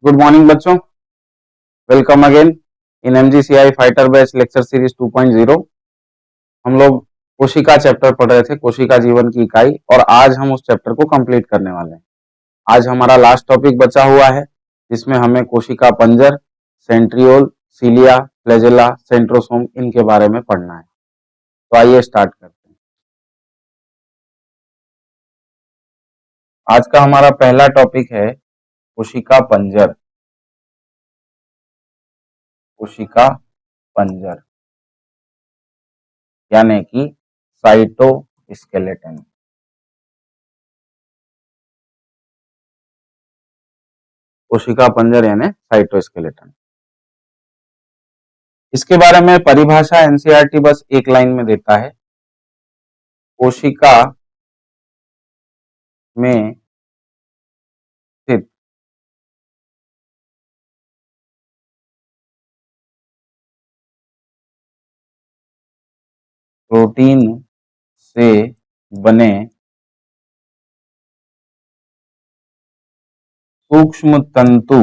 Good morning बच्चों, welcome again in MGCI fighter batch lecture series 2.0। हम लोग कोशिका चैप्टर पढ़ रहे थे, कोशिका जीवन की इकाई, और आज हम उस चैप्टर को कंप्लीट करने वाले हैं। आज हमारा लास्ट टॉपिक बचा हुआ है जिसमें हमें कोशिका पंजर, सेंट्रियोल, सीलिया, फ्लैजेला, सेंट्रोसोम इनके बारे में पढ़ना है। तो आइए स्टार्ट करते हैं। आज का हमारा पहला टॉपिक है कोशिका पंजर। कोशिका पंजर यानी कि साइटोस्केलेटन। कोशिका पंजर यानी साइटोस्केलेटन। इसके बारे में परिभाषा एनसीईआरटी बस एक लाइन में देता है। कोशिका में स्थित प्रोटीन से बने सूक्ष्म तंतु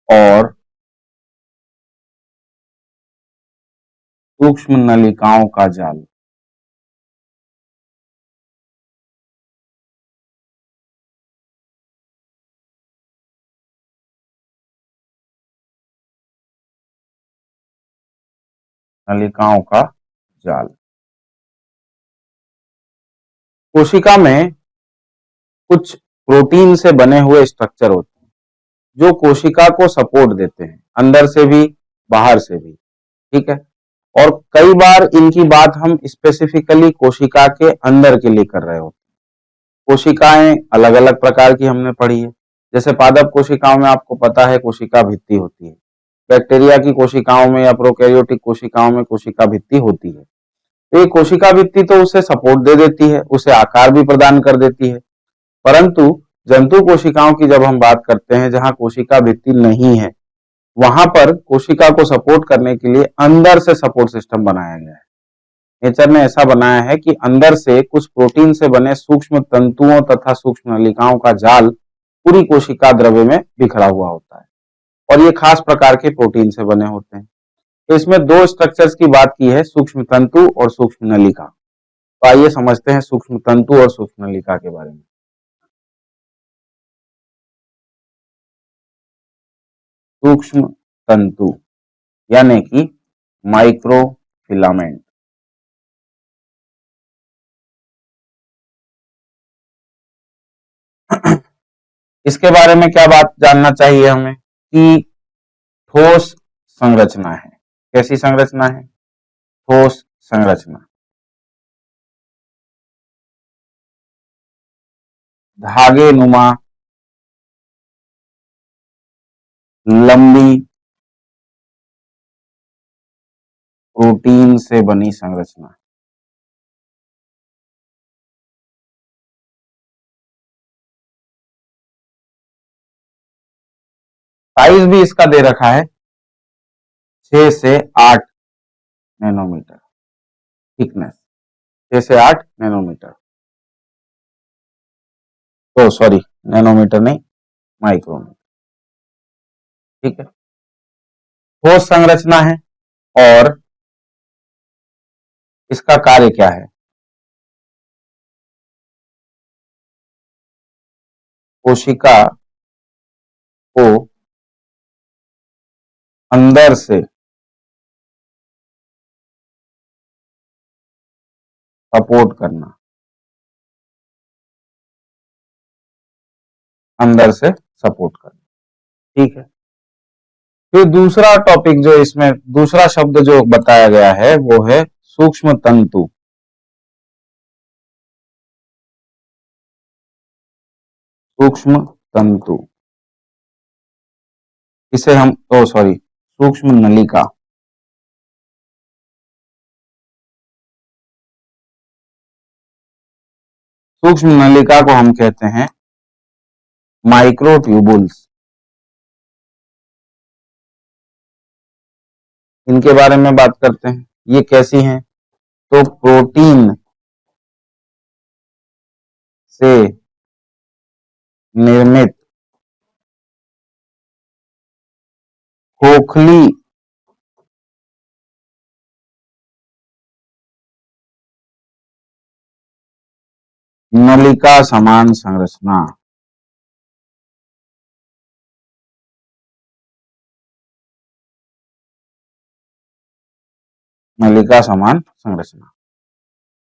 और सूक्ष्म नलिकाओं का जाल। नलिकाओं का जाल। कोशिका में कुछ प्रोटीन से बने हुए स्ट्रक्चर होते हैं जो कोशिका को सपोर्ट देते हैं, अंदर से भी बाहर से भी। ठीक है, और कई बार इनकी बात हम स्पेसिफिकली कोशिका के अंदर के लिए कर रहे होते हैं। कोशिकाएं अलग अलग प्रकार की हमने पढ़ी है। जैसे पादप कोशिकाओं में आपको पता है कोशिका भित्ति होती है, बैक्टीरिया की कोशिकाओं में या प्रोकैरियोटिक कोशिकाओं में कोशिका भित्ति होती है। तो ये कोशिका भित्ति तो उसे सपोर्ट दे देती है, उसे आकार भी प्रदान कर देती है। परंतु जंतु कोशिकाओं की जब हम बात करते हैं जहां कोशिका भित्ति नहीं है, वहां पर कोशिका को सपोर्ट करने के लिए अंदर से सपोर्ट सिस्टम बनाया गया है। नेचर ने ऐसा बनाया है कि अंदर से कुछ प्रोटीन से बने सूक्ष्म तंतुओं तथा सूक्ष्म नलिकाओं का जाल पूरी कोशिका द्रव्य में बिखरा हुआ होता है, और ये खास प्रकार के प्रोटीन से बने होते हैं। तो इसमें दो स्ट्रक्चर्स की बात की है, सूक्ष्म तंतु और सूक्ष्म नलिका। तो आइए समझते हैं सूक्ष्म तंतु और सूक्ष्म नलिका के बारे में। सूक्ष्म तंतु यानी कि माइक्रोफिलामेंट। इसके बारे में क्या बात जानना चाहिए हमें कि ठोस संरचना है। कैसी संरचना है? ठोस संरचना। धागे नुमा लंबी प्रोटीन से बनी संरचना। साइज भी इसका दे रखा है 6 से 8 नैनोमीटर थिकनेस। 6 से 8 नैनोमीटर, तो सॉरी नैनोमीटर नहीं, माइक्रोमीटर। ठीक है, ठोस संरचना है। और इसका कार्य क्या है? कोशिका को अंदर से सपोर्ट करना। अंदर से सपोर्ट करना। ठीक है, फिर दूसरा टॉपिक जो इसमें दूसरा शब्द जो बताया गया है वो है सूक्ष्म तंतु। सूक्ष्म तंतु, इसे हम सॉरी सूक्ष्म नलिका। सूक्ष्म नलिका को हम कहते हैं माइक्रोट्यूबुल्स। इनके बारे में बात करते हैं, ये कैसी हैं? तो प्रोटीन से निर्मित खोखली नलिका समान संरचना। नलिका समान संरचना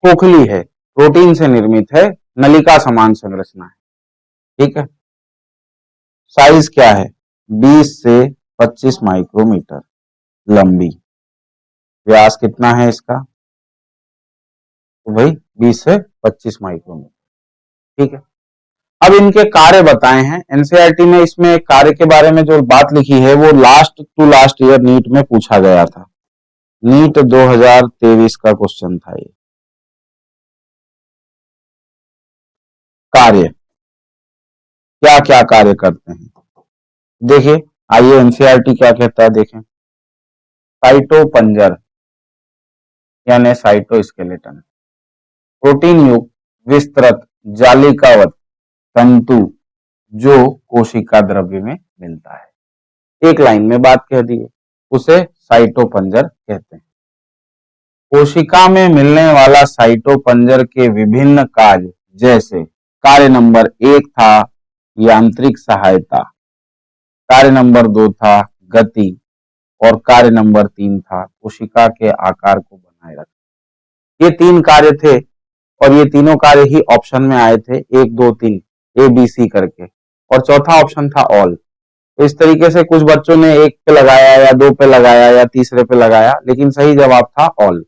खोखली है, प्रोटीन से निर्मित है, नलिका समान संरचना है। ठीक है, साइज क्या है? 20 से 25 माइक्रोमीटर लंबी। व्यास कितना है इसका? तो भाई 20 से 25 माइक्रोमीटर। ठीक है, अब इनके कार्य बताए हैं एनसीईआरटी में। इसमें कार्य के बारे में जो बात लिखी है वो last to last year NEET में पूछा गया था। नीट 2023 का क्वेश्चन था ये। कार्य क्या क्या कार्य करते हैं देखिए, आइए एनसीईआरटी क्या कहता है देखें। साइटोपंजर यानी साइटोस्केलेटन, प्रोटीन युक्त विस्तृत जालिकावत तंतु जो कोशिका द्रव्य में मिलता है। एक लाइन में बात कह दी है, उसे साइटोपंजर कहते हैं। कोशिका में मिलने वाला साइटोपंजर के विभिन्न कार्य, जैसे कार्य नंबर 1 था यांत्रिक सहायता, कार्य नंबर 2 था गति, और कार्य नंबर 3 था कोशिका के आकार को बनाए रखना। ये 3 कार्य थे और ये तीनों कार्य ही ऑप्शन में आए थे, 1 2 3 ABC करके, और चौथा ऑप्शन था ऑल। तो इस तरीके से कुछ बच्चों ने 1 पे लगाया या 2 पे लगाया या तीसरे पे लगाया, लेकिन सही जवाब था ऑल।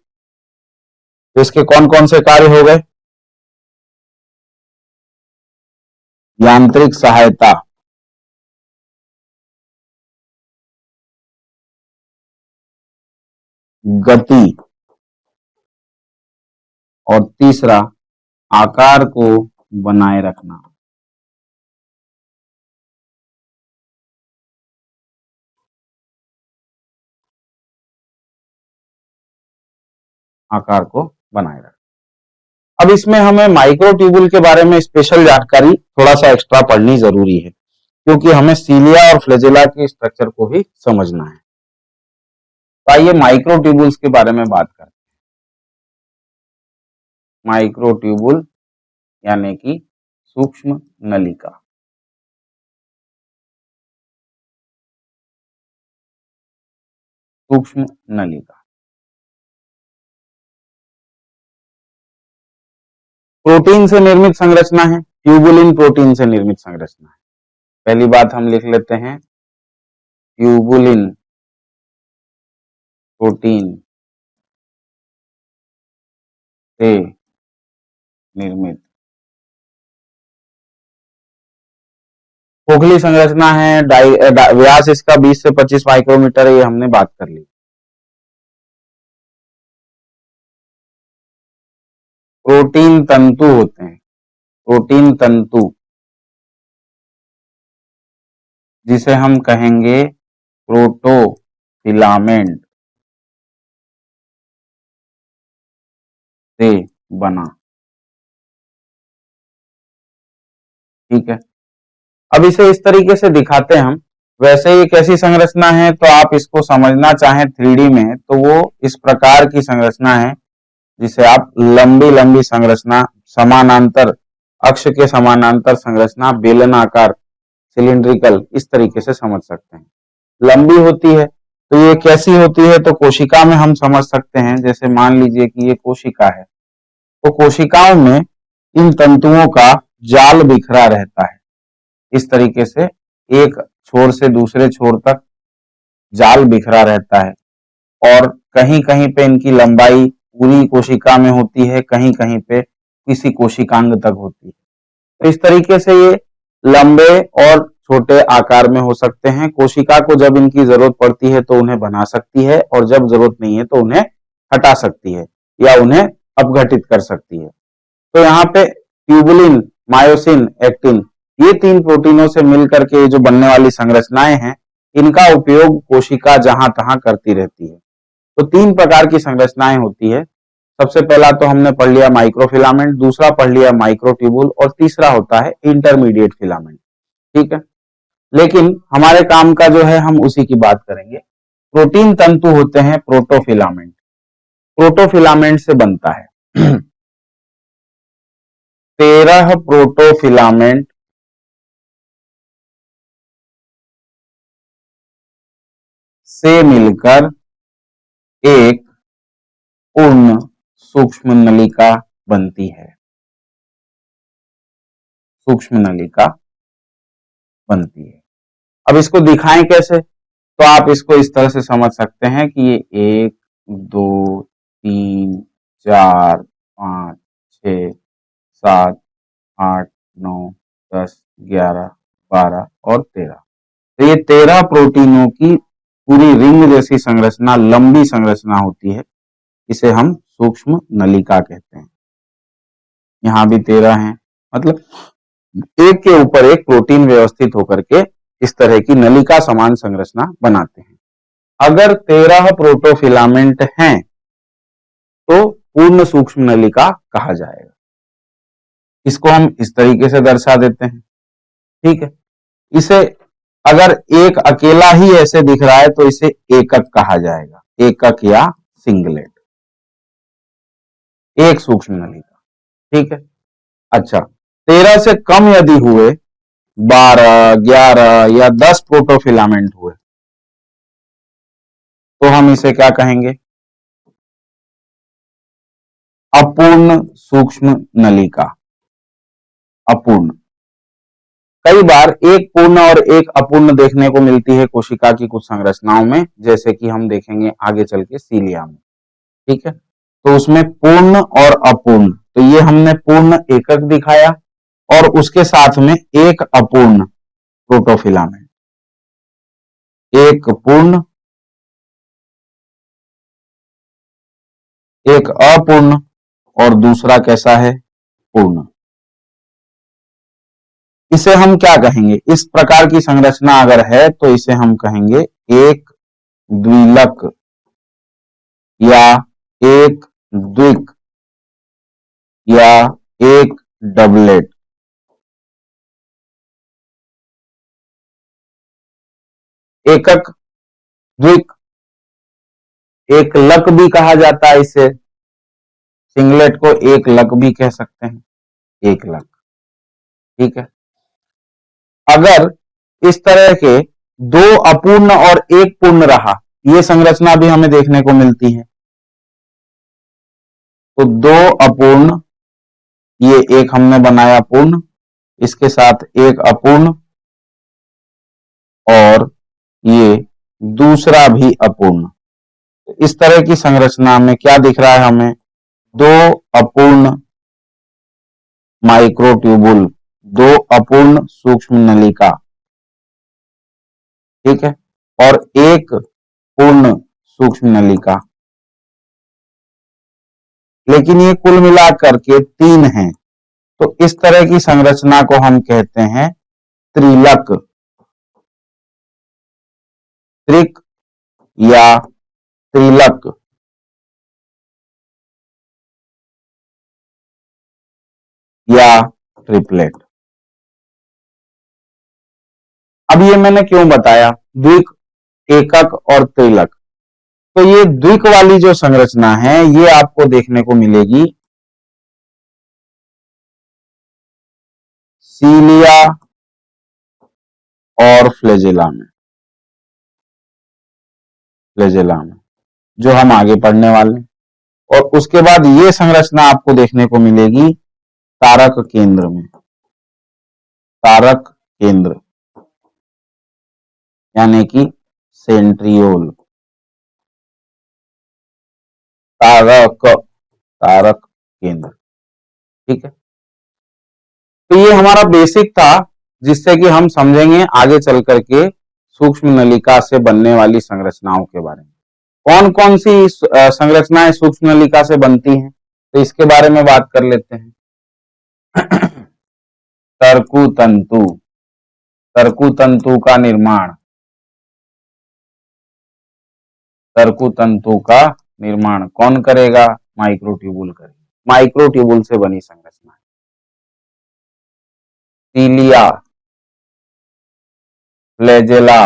तो इसके कौन कौन से कार्य हो गए? यांत्रिक सहायता, गति, और तीसरा आकार को बनाए रखना। आकार को बनाए रखना। अब इसमें हमें माइक्रोट्यूबुल के बारे में स्पेशल जानकारी थोड़ा सा एक्स्ट्रा पढ़नी जरूरी है, क्योंकि हमें सीलिया और फ्लैजेला के स्ट्रक्चर को भी समझना है। तो आइए माइक्रोट्यूबुल्स के बारे में बात करते हैं। माइक्रोट्यूबुल यानी कि सूक्ष्म नलिका। सूक्ष्म नलिका प्रोटीन से निर्मित संरचना है, ट्यूबुलिन प्रोटीन से निर्मित संरचना है। पहली बात हम लिख लेते हैं, ट्यूबुलिन प्रोटीन से निर्मित खोखली संरचना है। व्यास इसका 20 से 25 माइक्रोमीटर है, ये हमने बात कर ली। प्रोटीन तंतु होते हैं, प्रोटीन तंतु, जिसे हम कहेंगे प्रोटोफिलामेंट से बना। ठीक है, अब इसे इस तरीके से दिखाते हैं हम। वैसे ही एक ऐसी संरचना है, तो आप इसको समझना चाहें 3D में तो वो इस प्रकार की संरचना है, जिसे आप लंबी लंबी संरचना, समानांतर अक्ष के समानांतर संरचना, बेलनाकार, सिलिंड्रिकल, इस तरीके से समझ सकते हैं। लंबी होती है तो ये कैसी होती है? तो कोशिका में हम समझ सकते हैं, जैसे मान लीजिए कि ये कोशिका है, तो कोशिकाओं में इन तंतुओं का जाल बिखरा रहता है। इस तरीके से एक छोर से दूसरे छोर तक जाल बिखरा रहता है, और कहीं कहीं पे इनकी लंबाई पूरी कोशिका में होती है, कहीं कहीं पे किसी कोशिकांग तक होती है। तो इस तरीके से ये लंबे और छोटे आकार में हो सकते हैं। कोशिका को जब इनकी जरूरत पड़ती है तो उन्हें बना सकती है, और जब जरूरत नहीं है तो उन्हें हटा सकती है या उन्हें अपघटित कर सकती है। तो यहाँ पे ट्यूबुलिन, मायोसिन, एक्टिन, ये 3 प्रोटीनों से मिलकर के जो बनने वाली संरचनाएं हैं, इनका उपयोग कोशिका जहां तहां करती रहती है। तो 3 प्रकार की संरचनाएं होती है। सबसे पहला तो हमने पढ़ लिया माइक्रोफिलामेंट, दूसरा पढ़ लिया माइक्रोट्यूबुल, और तीसरा होता है इंटरमीडिएट फिलामेंट। ठीक है, लेकिन हमारे काम का जो है हम उसी की बात करेंगे। प्रोटीन तंतु होते हैं प्रोटोफिलामेंट, प्रोटोफिलामेंट से बनता है 13 प्रोटोफिलामेंट से मिलकर एक पूर्ण सूक्ष्म नलिका बनती है, सूक्ष्म नलिका बनती है। अब इसको दिखाएं कैसे, तो आप इसको इस तरह से समझ सकते हैं कि ये 1 2 3 4 5 6 7 8 9 10 11 12 और 13। तो ये 13 प्रोटीनों की पूरी रिंग जैसी संरचना, लंबी संरचना होती है, इसे हम सूक्ष्म नलिका कहते हैं। यहाँ भी 13 हैं, मतलब एक के ऊपर एक प्रोटीन व्यवस्थित होकर के इस तरह की नलिका समान संरचना बनाते हैं। अगर 13 प्रोटोफिलामेंट हैं तो पूर्ण सूक्ष्म नलिका कहा जाएगा। इसको हम इस तरीके से दर्शा देते हैं, ठीक है। इसे अगर एक अकेला ही ऐसे दिख रहा है तो इसे एकक कहा जाएगा, एकक या सिंगलेट, एक सूक्ष्म नलिका, ठीक है। अच्छा, 13 से कम यदि हुए, 12 11 या 10 प्रोटोफिलामेंट हुए, तो हम इसे क्या कहेंगे, अपूर्ण सूक्ष्म नलिका, अपूर्ण। कई बार एक पूर्ण और एक अपूर्ण देखने को मिलती है कोशिका की कुछ संरचनाओं में, जैसे कि हम देखेंगे आगे चल के सीलिया में, ठीक है। तो उसमें पूर्ण और अपूर्ण, तो ये हमने पूर्ण एकक दिखाया और उसके साथ में एक अपूर्ण प्रोटोफिलामेंट, एक पूर्ण एक अपूर्ण और दूसरा कैसा है, पूर्ण। इसे हम क्या कहेंगे, इस प्रकार की संरचना अगर है तो इसे हम कहेंगे एक द्विलक या एक द्विक या एक डबलेट। एकक, द्विक, एक लक भी कहा जाता है इसे, सिंगलेट को एक लक भी कह सकते हैं, एक लक, ठीक है। अगर इस तरह के दो अपूर्ण और एक पूर्ण रहा, ये संरचना भी हमें देखने को मिलती है। तो दो अपूर्ण, ये एक हमने बनाया पूर्ण, इसके साथ एक अपूर्ण और ये दूसरा भी अपूर्ण। इस तरह की संरचना में क्या दिख रहा है हमें, दो अपूर्ण माइक्रोट्यूबुल, दो अपूर्ण सूक्ष्म नलिका, ठीक है, और एक पूर्ण सूक्ष्म नलिका। लेकिन ये कुल मिलाकर के 3 हैं, तो इस तरह की संरचना को हम कहते हैं त्रिलक, त्रिक या त्रिलक, या ट्रिपलेट। अब ये मैंने क्यों बताया, द्विक, एकक और त्रिलक, तो ये द्विक वाली जो संरचना है ये आपको देखने को मिलेगी सीलिया और फ्लैजेला में, फ्लैजेला में, जो हम आगे पढ़ने वाले हैं। और उसके बाद ये संरचना आपको देखने को मिलेगी तारक केंद्र में, तारक केंद्र यानी कि सेंट्रियोल, तारक, तारक केंद्र, ठीक है। तो ये हमारा बेसिक था, जिससे कि हम समझेंगे आगे चल करके सूक्ष्म नलिका से बनने वाली संरचनाओं के बारे में। कौन कौन सी संरचनाएं सूक्ष्म नलिका से बनती हैं, तो इसके बारे में बात कर लेते हैं। तरकु तंतु, तरकु तंतु का निर्माण, तरकु तंतु का निर्माण कौन करेगा, माइक्रोट्यूबुल करेगा, माइक्रोट्यूबुल से बनी संरचना, cilia, flagella,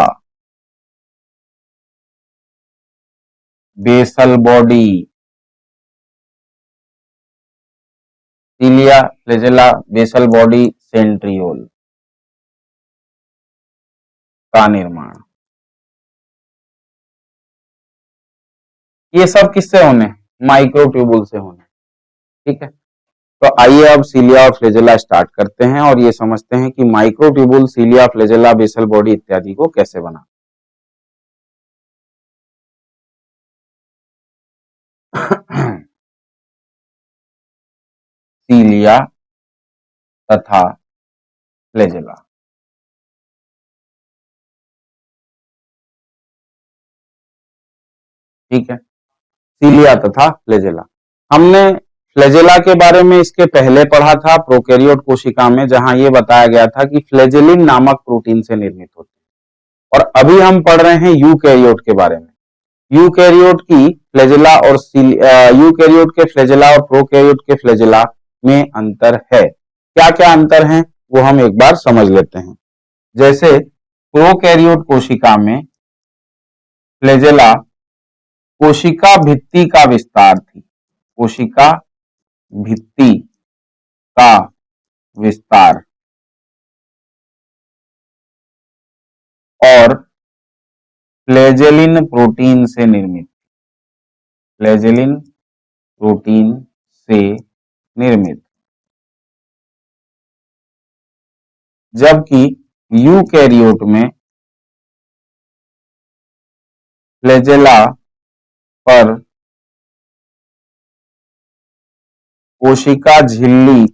basal body, cilia, flagella, basal body, centriole का निर्माण। ये सब किससे होने? माइक्रोट्यूबुल से होने। ठीक है, तो आइए अब सीलिया और फ्लैजेला स्टार्ट करते हैं और ये समझते हैं कि माइक्रोट्यूबुल, सीलिया, फ्लैजेला, बेसल बॉडी इत्यादि को कैसे बना। सीलिया तथा फ्लैजेला। ठीक है, सीलिया तथा फ्लैजेला। हमने फ्लैजेला के बारे में इसके पहले पढ़ा था प्रोकैरियोट कोशिका में, जहां यह बताया गया था कि फ्लैजेलिन नामक प्रोटीन से निर्मित होते हैं। और अभी हम पढ़ रहे हैं यूकैरियोट के बारे में। यूकैरियोट की फ्लैजेला और यूकैरियोट के फ्लैजेला और प्रोकैरियोट के फ्लैजेला में अंतर है। क्या क्या अंतर है वो हम एक बार समझ लेते हैं। जैसे प्रोकैरियोट कोशिका में फ्लैजेला कोशिका भित्ति का विस्तार थी, कोशिका भित्ति का विस्तार, और फ्लैजेलिन प्रोटीन से निर्मित, फ्लैजेलिन प्रोटीन से निर्मित। जबकि यूकैरियोट में फ्लैजेला पर कोशिका झिल्ली,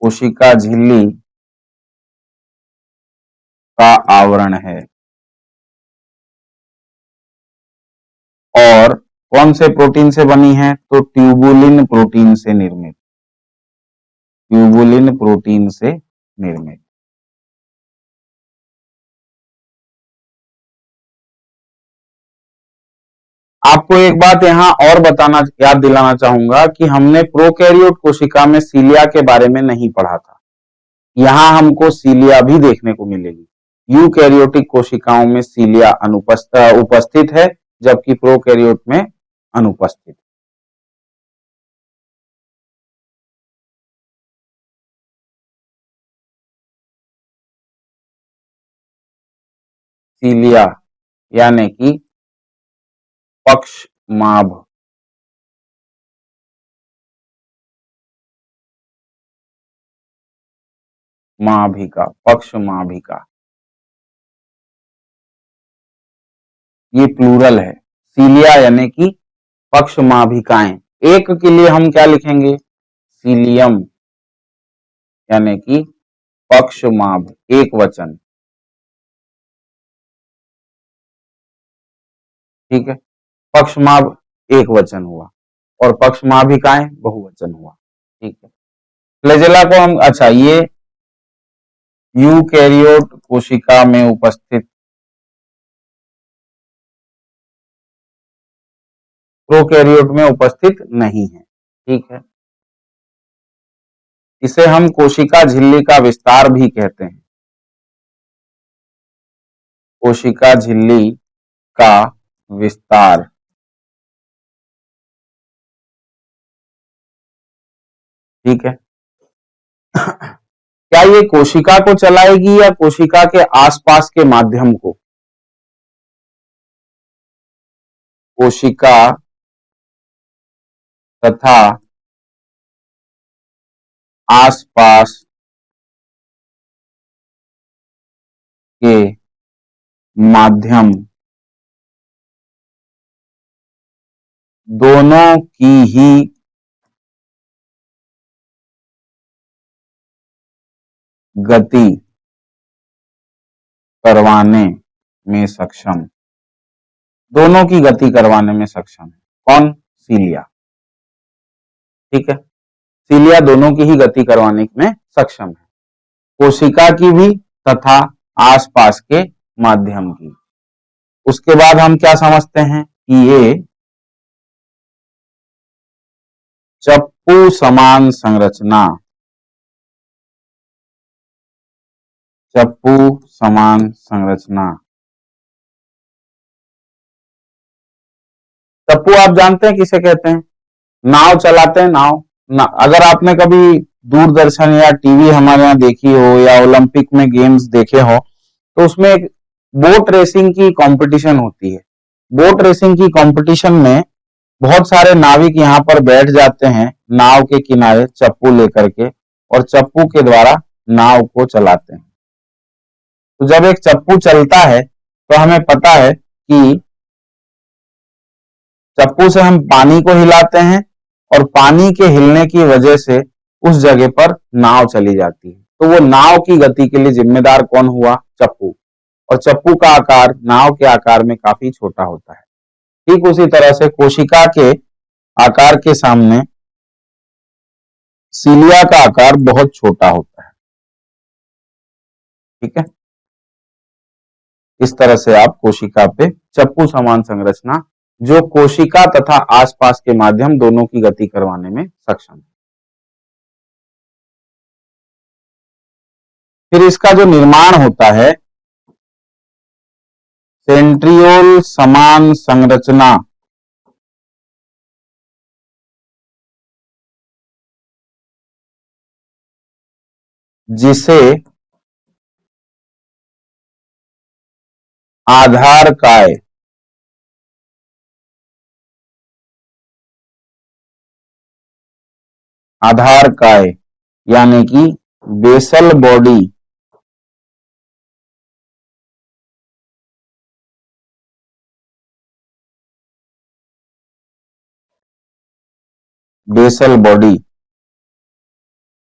कोशिका झिल्ली का आवरण है। और कौन से प्रोटीन से बनी है? तो ट्यूबुलिन प्रोटीन से निर्मित, ट्यूबुलिन प्रोटीन से निर्मित। आपको एक बात यहां और बताना, याद दिलाना चाहूंगा कि हमने प्रोकैरियोट कोशिका में सीलिया के बारे में नहीं पढ़ा था। यहां हमको सीलिया भी देखने को मिलेगी। यूकैरियोटिक कोशिकाओं में सीलिया उपस्थित है, जबकि प्रोकैरियोट में अनुपस्थित। सीलिया यानी कि पक्षमाभ, माभिका, पक्षमाभिका, ये प्लूरल है। सीलिया यानी कि पक्षमाभिकाएं। एक के लिए हम क्या लिखेंगे? सीलियम यानी कि पक्षमाभ, एक वचन। ठीक है, पक्षमाभ एक वचन हुआ और पक्षमाभिकाएं बहुवचन हुआ। ठीक है, फ्लैजेला को हम, अच्छा, ये यूकैरियोट कोशिका में उपस्थित, प्रोकैरियोट में उपस्थित नहीं है। ठीक है, इसे हम कोशिका झिल्ली का विस्तार भी कहते हैं, कोशिका झिल्ली का विस्तार। ठीक है, क्या ये कोशिका को चलाएगी या कोशिका के आसपास के माध्यम को? कोशिका तथा आसपास के माध्यम दोनों की ही गति करवाने में सक्षम, दोनों की गति करवाने में सक्षम है। कौन? सीलिया। ठीक है, सीलिया दोनों की ही गति करवाने में सक्षम है, कोशिका की भी तथा आसपास के माध्यम की। उसके बाद हम क्या समझते हैं कि ये चप्पू समान संरचना, चप्पू समान संरचना। चप्पू आप जानते हैं किसे कहते हैं? नाव चलाते हैं, अगर आपने कभी दूरदर्शन या टीवी हमारे यहाँ देखी हो या ओलंपिक में गेम्स देखे हो, तो उसमें एक बोट रेसिंग की कंपटीशन होती है। बोट रेसिंग की कंपटीशन में बहुत सारे नाविक यहाँ पर बैठ जाते हैं नाव के किनारे चप्पू लेकर के, और चप्पू के द्वारा नाव को चलाते हैं। तो जब एक चप्पू चलता है तो हमें पता है कि चप्पू से हम पानी को हिलाते हैं, और पानी के हिलने की वजह से उस जगह पर नाव चली जाती है। तो वो नाव की गति के लिए जिम्मेदार कौन हुआ? चप्पू। और चप्पू का आकार नाव के आकार में काफी छोटा होता है। ठीक उसी तरह से कोशिका के आकार के सामने सीलिया का आकार बहुत छोटा होता है। ठीक है, इस तरह से आप कोशिका पे चप्पू समान संरचना, जो कोशिका तथा आसपास के माध्यम दोनों की गति करवाने में सक्षम है। फिर इसका जो निर्माण होता है, सेंट्रियोल समान संरचना, जिसे आधार काय यानी कि बेसल बॉडी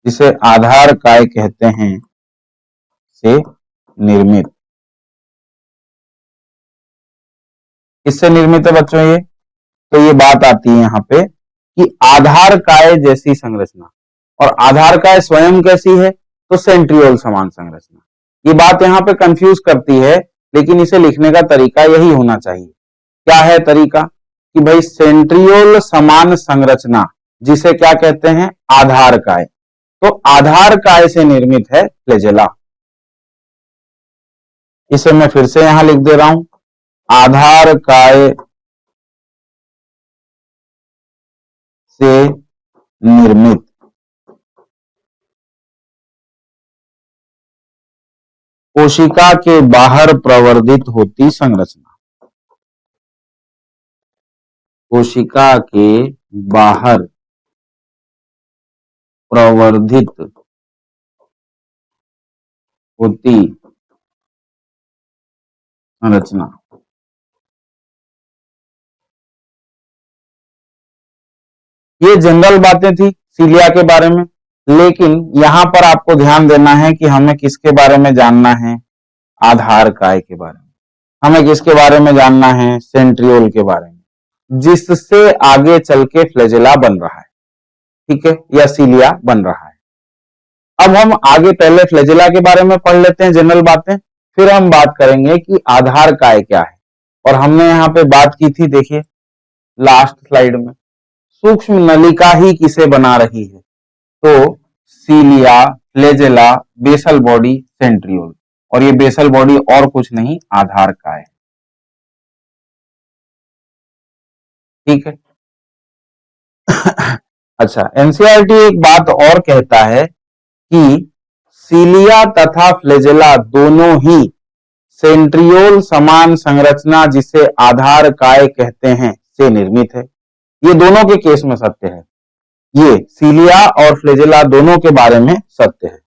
जिसे आधार काय कहते हैं, से निर्मित। किससे निर्मित है बच्चों ये? तो ये बात आती है यहाँ पे कि आधार काय जैसी संरचना, और आधार काय स्वयं कैसी है? तो सेंट्रियोल समान संरचना। ये बात यहाँ पे कंफ्यूज करती है, लेकिन इसे लिखने का तरीका यही होना चाहिए। क्या है तरीका? कि भाई सेंट्रियोल समान संरचना जिसे क्या कहते हैं? आधार काय। तो आधार काय से निर्मित है फ्लैजेला। इसे मैं फिर से यहां लिख दे रहा हूं, आधार काय से निर्मित कोशिका के बाहर प्रवर्धित होती संरचना। कोशिका के बाहर प्रवर्धित होती संरचना। ये जनरल बातें थी सीलिया के बारे में, लेकिन यहां पर आपको ध्यान देना है कि हमें किसके बारे में जानना है? आधार काय के बारे में। हमें किसके बारे में जानना है? सेंट्रियोल के बारे में, जिससे आगे चल के फ्लैजेला बन रहा है। ठीक है, या सीलिया बन रहा है। अब हम आगे पहले फ्लैजेला के बारे में पढ़ लेते हैं जनरल बातें, फिर हम बात करेंगे कि आधार काय क्या है। और हमने यहाँ पे बात की थी, देखिए लास्ट स्लाइड में, सूक्ष्म नलिका ही किसे बना रही है? तो सीलिया, फ्लैजेला, बेसल बॉडी, सेंट्रियोल। और ये बेसल बॉडी और कुछ नहीं, आधार काय है। ठीक है। अच्छा, एनसीईआरटी एक बात और कहता है कि सीलिया तथा फ्लैजेला दोनों ही सेंट्रियोल समान संरचना जिसे आधार काय कहते हैं से निर्मित है। ये दोनों के केस में सत्य है, ये सीलिया और फ्लैजेला दोनों के बारे में सत्य है।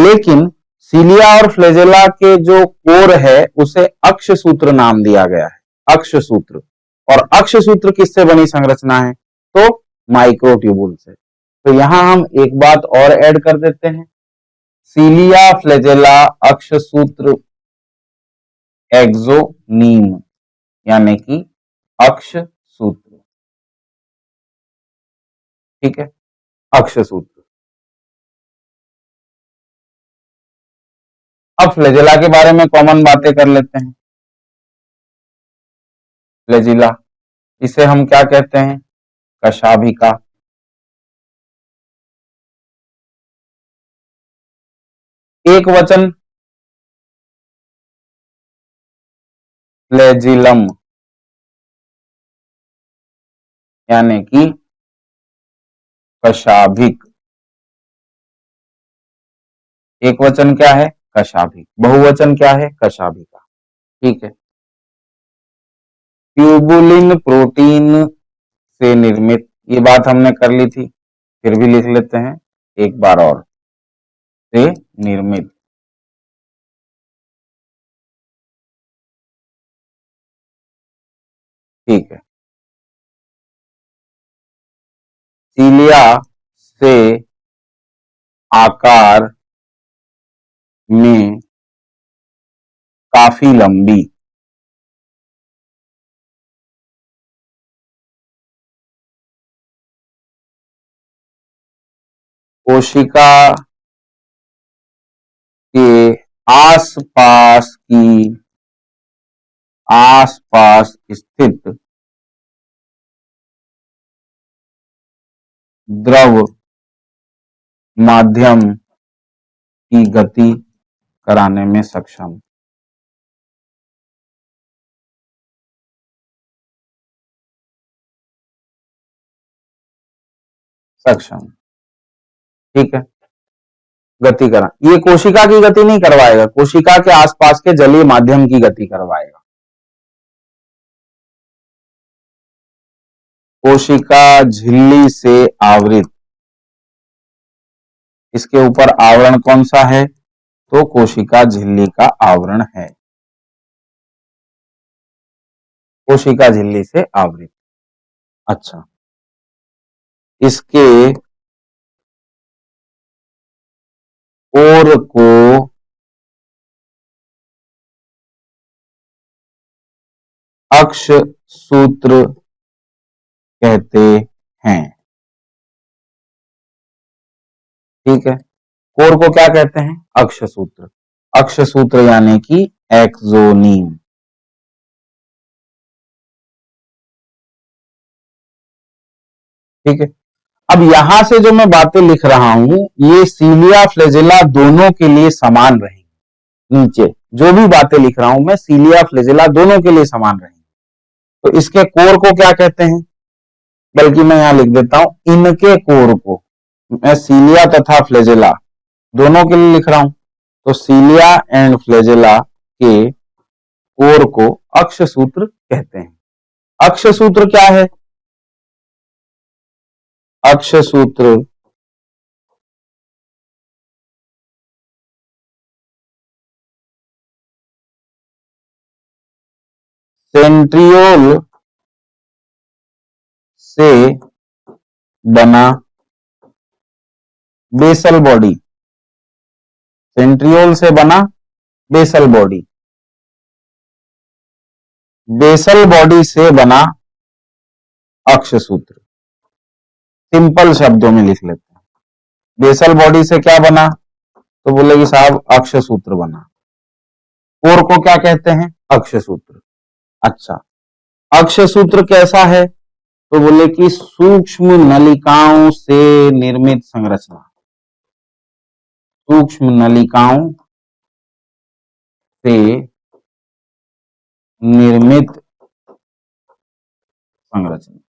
लेकिन सीलिया और फ्लैजेला के जो कोर है उसे अक्ष सूत्र नाम दिया गया है, अक्ष सूत्र। और अक्ष सूत्र किससे बनी संरचना है? तो माइक्रोट्यूबुल से। तो यहां हम एक बात और ऐड कर देते हैं, सीलिया फ्लैजेला अक्ष सूत्र एक्सोनीम, यानी कि अक्ष सूत्र। ठीक है, अक्ष सूत्र। अब फ्लैजेला के बारे में कॉमन बातें कर लेते हैं। फ्लैजिला, इसे हम क्या कहते हैं? कशाभिका। एक वचन फ्लैजिलम, यानी कि कशाभिक। एक वचन क्या है? कशाभिक। बहुवचन क्या है? कशाभिका। ठीक है। ट्यूबुलिन प्रोटीन से निर्मित, ये बात हमने कर ली थी, फिर भी लिख लेते हैं एक बार और, से निर्मित। ठीक है। सीलिया से आकार में काफी लंबी, कोशिका के आसपास स्थित द्रव माध्यम की गति कराने में सक्षम। सक्षम, ठीक है। गति करा, ये कोशिका की गति नहीं करवाएगा, कोशिका के आसपास के जलीय माध्यम की गति करवाएगा। कोशिका झिल्ली से आवृत, इसके ऊपर आवरण कौन सा है? तो कोशिका झिल्ली का आवरण है, कोशिका झिल्ली से आवृत। अच्छा, इसके कोर को अक्ष सूत्र कहते हैं। ठीक है, कोर को क्या कहते हैं? अक्ष सूत्र। अक्ष सूत्र यानी कि एक्सोनीम। ठीक है, अब यहां से जो मैं बातें लिख रहा हूं, ये सीलिया फ्लैजिला दोनों के लिए समान रहेंगी। नीचे जो भी बातें लिख रहा हूं मैं, सीलिया फ्लैजिला दोनों के लिए समान रहेंगी। तो इसके कोर को क्या कहते हैं? बल्कि मैं यहां लिख देता हूं, इनके कोर को। मैं सीलिया तथा फ्लैजिला दोनों के लिए लिख रहा हूं, तो सीलिया एंड फ्लैजिला के कोर को अक्ष सूत्र कहते हैं। अक्ष सूत्र क्या है? अक्ष सूत्र सेंट्रियोल से बना बेसल बॉडी, सेंट्रियोल से बना बेसल बॉडी, बेसल बॉडी से बना अक्ष सूत्र। सिंपल शब्दों में लिख लेते हैं, बेसल बॉडी से क्या बना? तो बोलेगी साहब अक्ष सूत्र बना। कोर को क्या कहते हैं? अक्ष सूत्र। अच्छा, अक्ष सूत्र कैसा है? तो बोले कि सूक्ष्म नलिकाओं से निर्मित संरचना, सूक्ष्म नलिकाओं से निर्मित संरचना।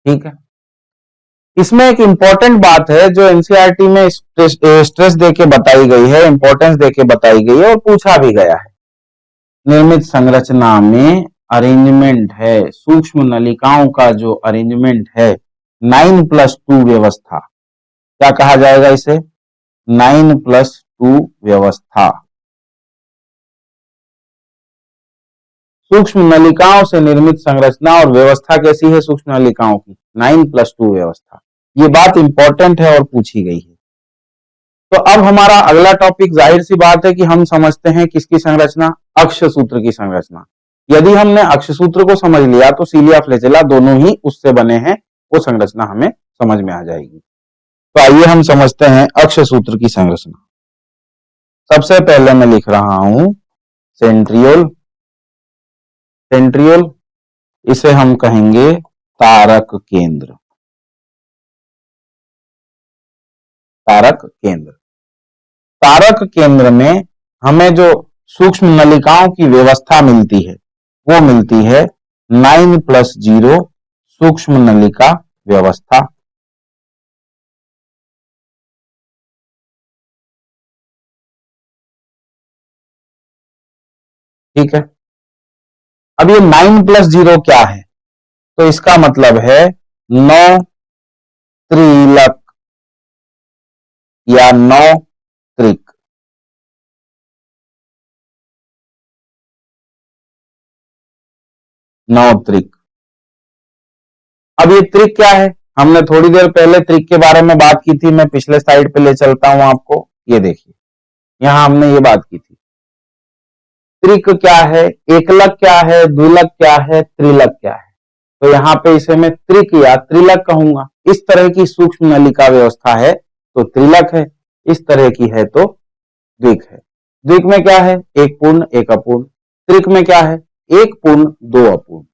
ठीक है, इसमें एक इंपॉर्टेंट बात है जो एनसीईआरटी में स्ट्रेस देके बताई गई है, इंपॉर्टेंस देके बताई गई है और पूछा भी गया है। निर्मित संरचना में अरेंजमेंट है, सूक्ष्म नलिकाओं का जो अरेंजमेंट है, 9+2 व्यवस्था। क्या कहा जाएगा इसे? 9+2 व्यवस्था। सूक्ष्म नलिकाओं से निर्मित संरचना और व्यवस्था कैसी है सूक्ष्म नलिकाओं की? 9+2 व्यवस्था। ये बात इंपॉर्टेंट है और पूछी गई है। तो अब हमारा अगला टॉपिक, जाहिर सी बात है कि हम समझते हैं किसकी संरचना? अक्ष सूत्र की संरचना। यदि हमने अक्ष सूत्र को समझ लिया तो सीलिया फ्लैजिला दोनों ही उससे बने हैं, वो संरचना हमें समझ में आ जाएगी। तो आइए हम समझते हैं अक्ष सूत्र की संरचना। सबसे पहले मैं लिख रहा हूं सेंट्रियोल। सेंट्रियोल, इसे हम कहेंगे तारक केंद्र। तारक केंद्र। तारक केंद्र में हमें जो सूक्ष्म नलिकाओं की व्यवस्था मिलती है वो मिलती है 9+0 सूक्ष्म नलिका व्यवस्था। ठीक है, अब ये 9+0 क्या है? तो इसका मतलब है 9 त्रिलक या 9 त्रिक। 9 त्रिक। अब ये त्रिक क्या है? हमने थोड़ी देर पहले त्रिक के बारे में बात की थी, मैं पिछले स्लाइड पे ले चलता हूं आपको। ये देखिए, यहां हमने ये बात की थी। त्रिक क्या है, एकलक क्या है, द्विलक क्या है, त्रिलक क्या है? तो यहाँ पे इसे मैं त्रिक या त्रिलक कहूंगा। इस तरह की सूक्ष्म नलिका व्यवस्था है तो त्रिलक है, इस तरह की है तो द्विक है। द्विक में क्या है? एक पूर्ण एक अपूर्ण। त्रिक में क्या है? एक पूर्ण दो अपूर्ण।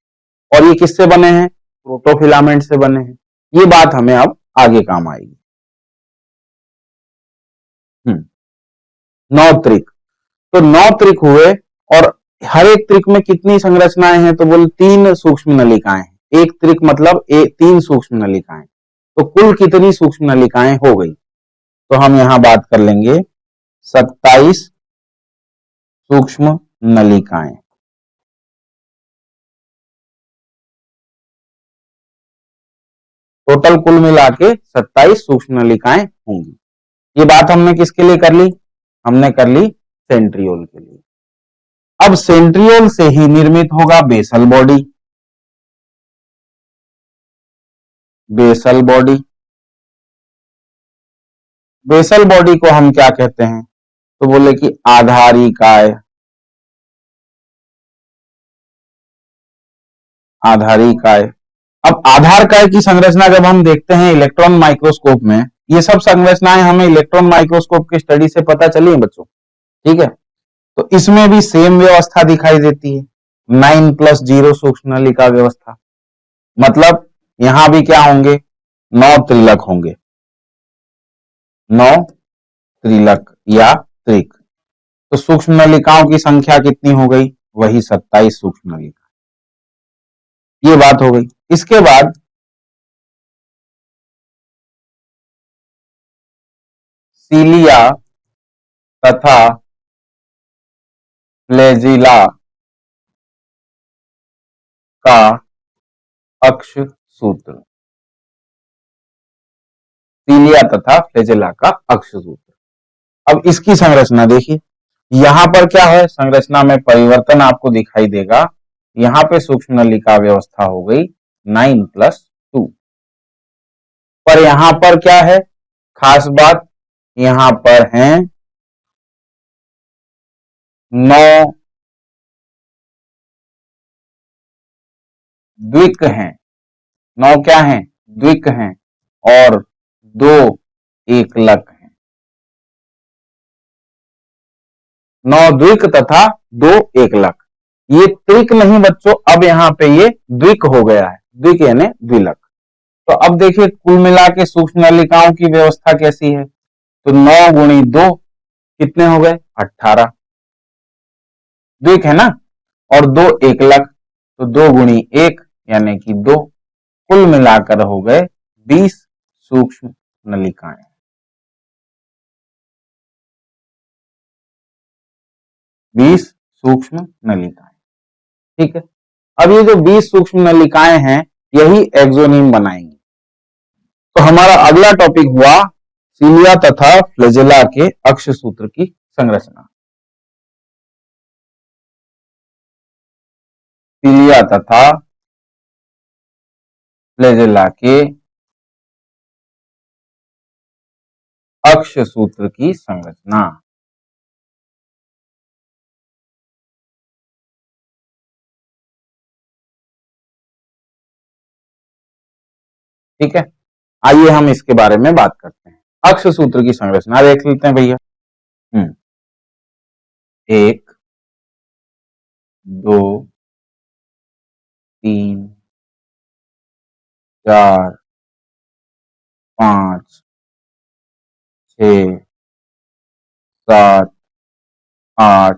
और ये किससे बने हैं? प्रोटोफिलामेंट से बने हैं। ये बात हमें अब आगे काम आएगी। 9 त्रिक। तो 9 त्रिक हुए और हर एक त्रिक में कितनी संरचनाएं हैं? तो बोले 3 सूक्ष्म नलिकाएं हैं। एक त्रिक मतलब 3 सूक्ष्म नलिकाएं। तो कुल कितनी सूक्ष्म नलिकाएं हो गई? तो हम यहां बात कर लेंगे 27 सूक्ष्म नलिकाएं। टोटल कुल मिला के 27 सूक्ष्म नलिकाएं होंगी। ये बात हमने किसके लिए कर ली? हमने कर ली सेंट्रियोल के लिए। अब सेंट्रियोल से ही निर्मित होगा basal body. Basal body, basal body को हम क्या कहते हैं? तो बोले कि आधारिकाय। आधारिकाय। अब आधारकाय की संरचना जब हम देखते हैं इलेक्ट्रॉन माइक्रोस्कोप में, ये सब संरचनाएं हमें इलेक्ट्रॉन माइक्रोस्कोप की स्टडी से पता चली है बच्चों। ठीक है, तो इसमें भी सेम व्यवस्था दिखाई देती है, 9+0 सूक्ष्म नलिका व्यवस्था। मतलब यहां भी क्या होंगे? 9 त्रिलक होंगे। 9 त्रिलक या त्रिक। तो सूक्ष्म नलिकाओं की संख्या कितनी हो गई? वही 27 सूक्ष्म नलिका। ये बात हो गई। इसके बाद सीलिया तथा फ्लैजिला का अक्ष सूत्र। सीलिया तथा फ्लैजिला का अक्ष सूत्र। अब इसकी संरचना देखिए, यहां पर क्या है? संरचना में परिवर्तन आपको दिखाई देगा। यहां पे सूक्ष्म नलिका व्यवस्था हो गई 9+2। पर यहां पर क्या है खास बात? यहां पर है 9 द्विक हैं। 9 क्या हैं? द्विक हैं। और 2 एकलक हैं। 9 द्विक तथा 2 एकलक। ये त्रिक नहीं बच्चों, अब यहां पे ये द्विक हो गया है। द्विक यानी द्विलक। तो अब देखिए कुल मिला के सूक्ष्म नलिकाओं की व्यवस्था कैसी है? तो 9 गुणी 2 कितने हो गए? 18। द्विक है ना? और 2 एकलक, तो 2 गुणी 1 यानी कि 2। कुल मिलाकर हो गए 20 सूक्ष्म नलिकाएं। 20 सूक्ष्म नलिकाएं। ठीक है, अब ये जो 20 सूक्ष्म नलिकाएं हैं यही एक्सोनीम बनाएंगी। तो हमारा अगला टॉपिक हुआ सीलिया तथा फ्लैजेला के अक्ष सूत्र की संरचना। सीलिया तथा फ्लैजेला के अक्ष सूत्र की संरचना। ठीक है, आइए हम इसके बारे में बात करते हैं। अक्ष सूत्र की संरचना देख लेते हैं भैया। एक, दो, तीन, चार, 5, 6, 7, 8,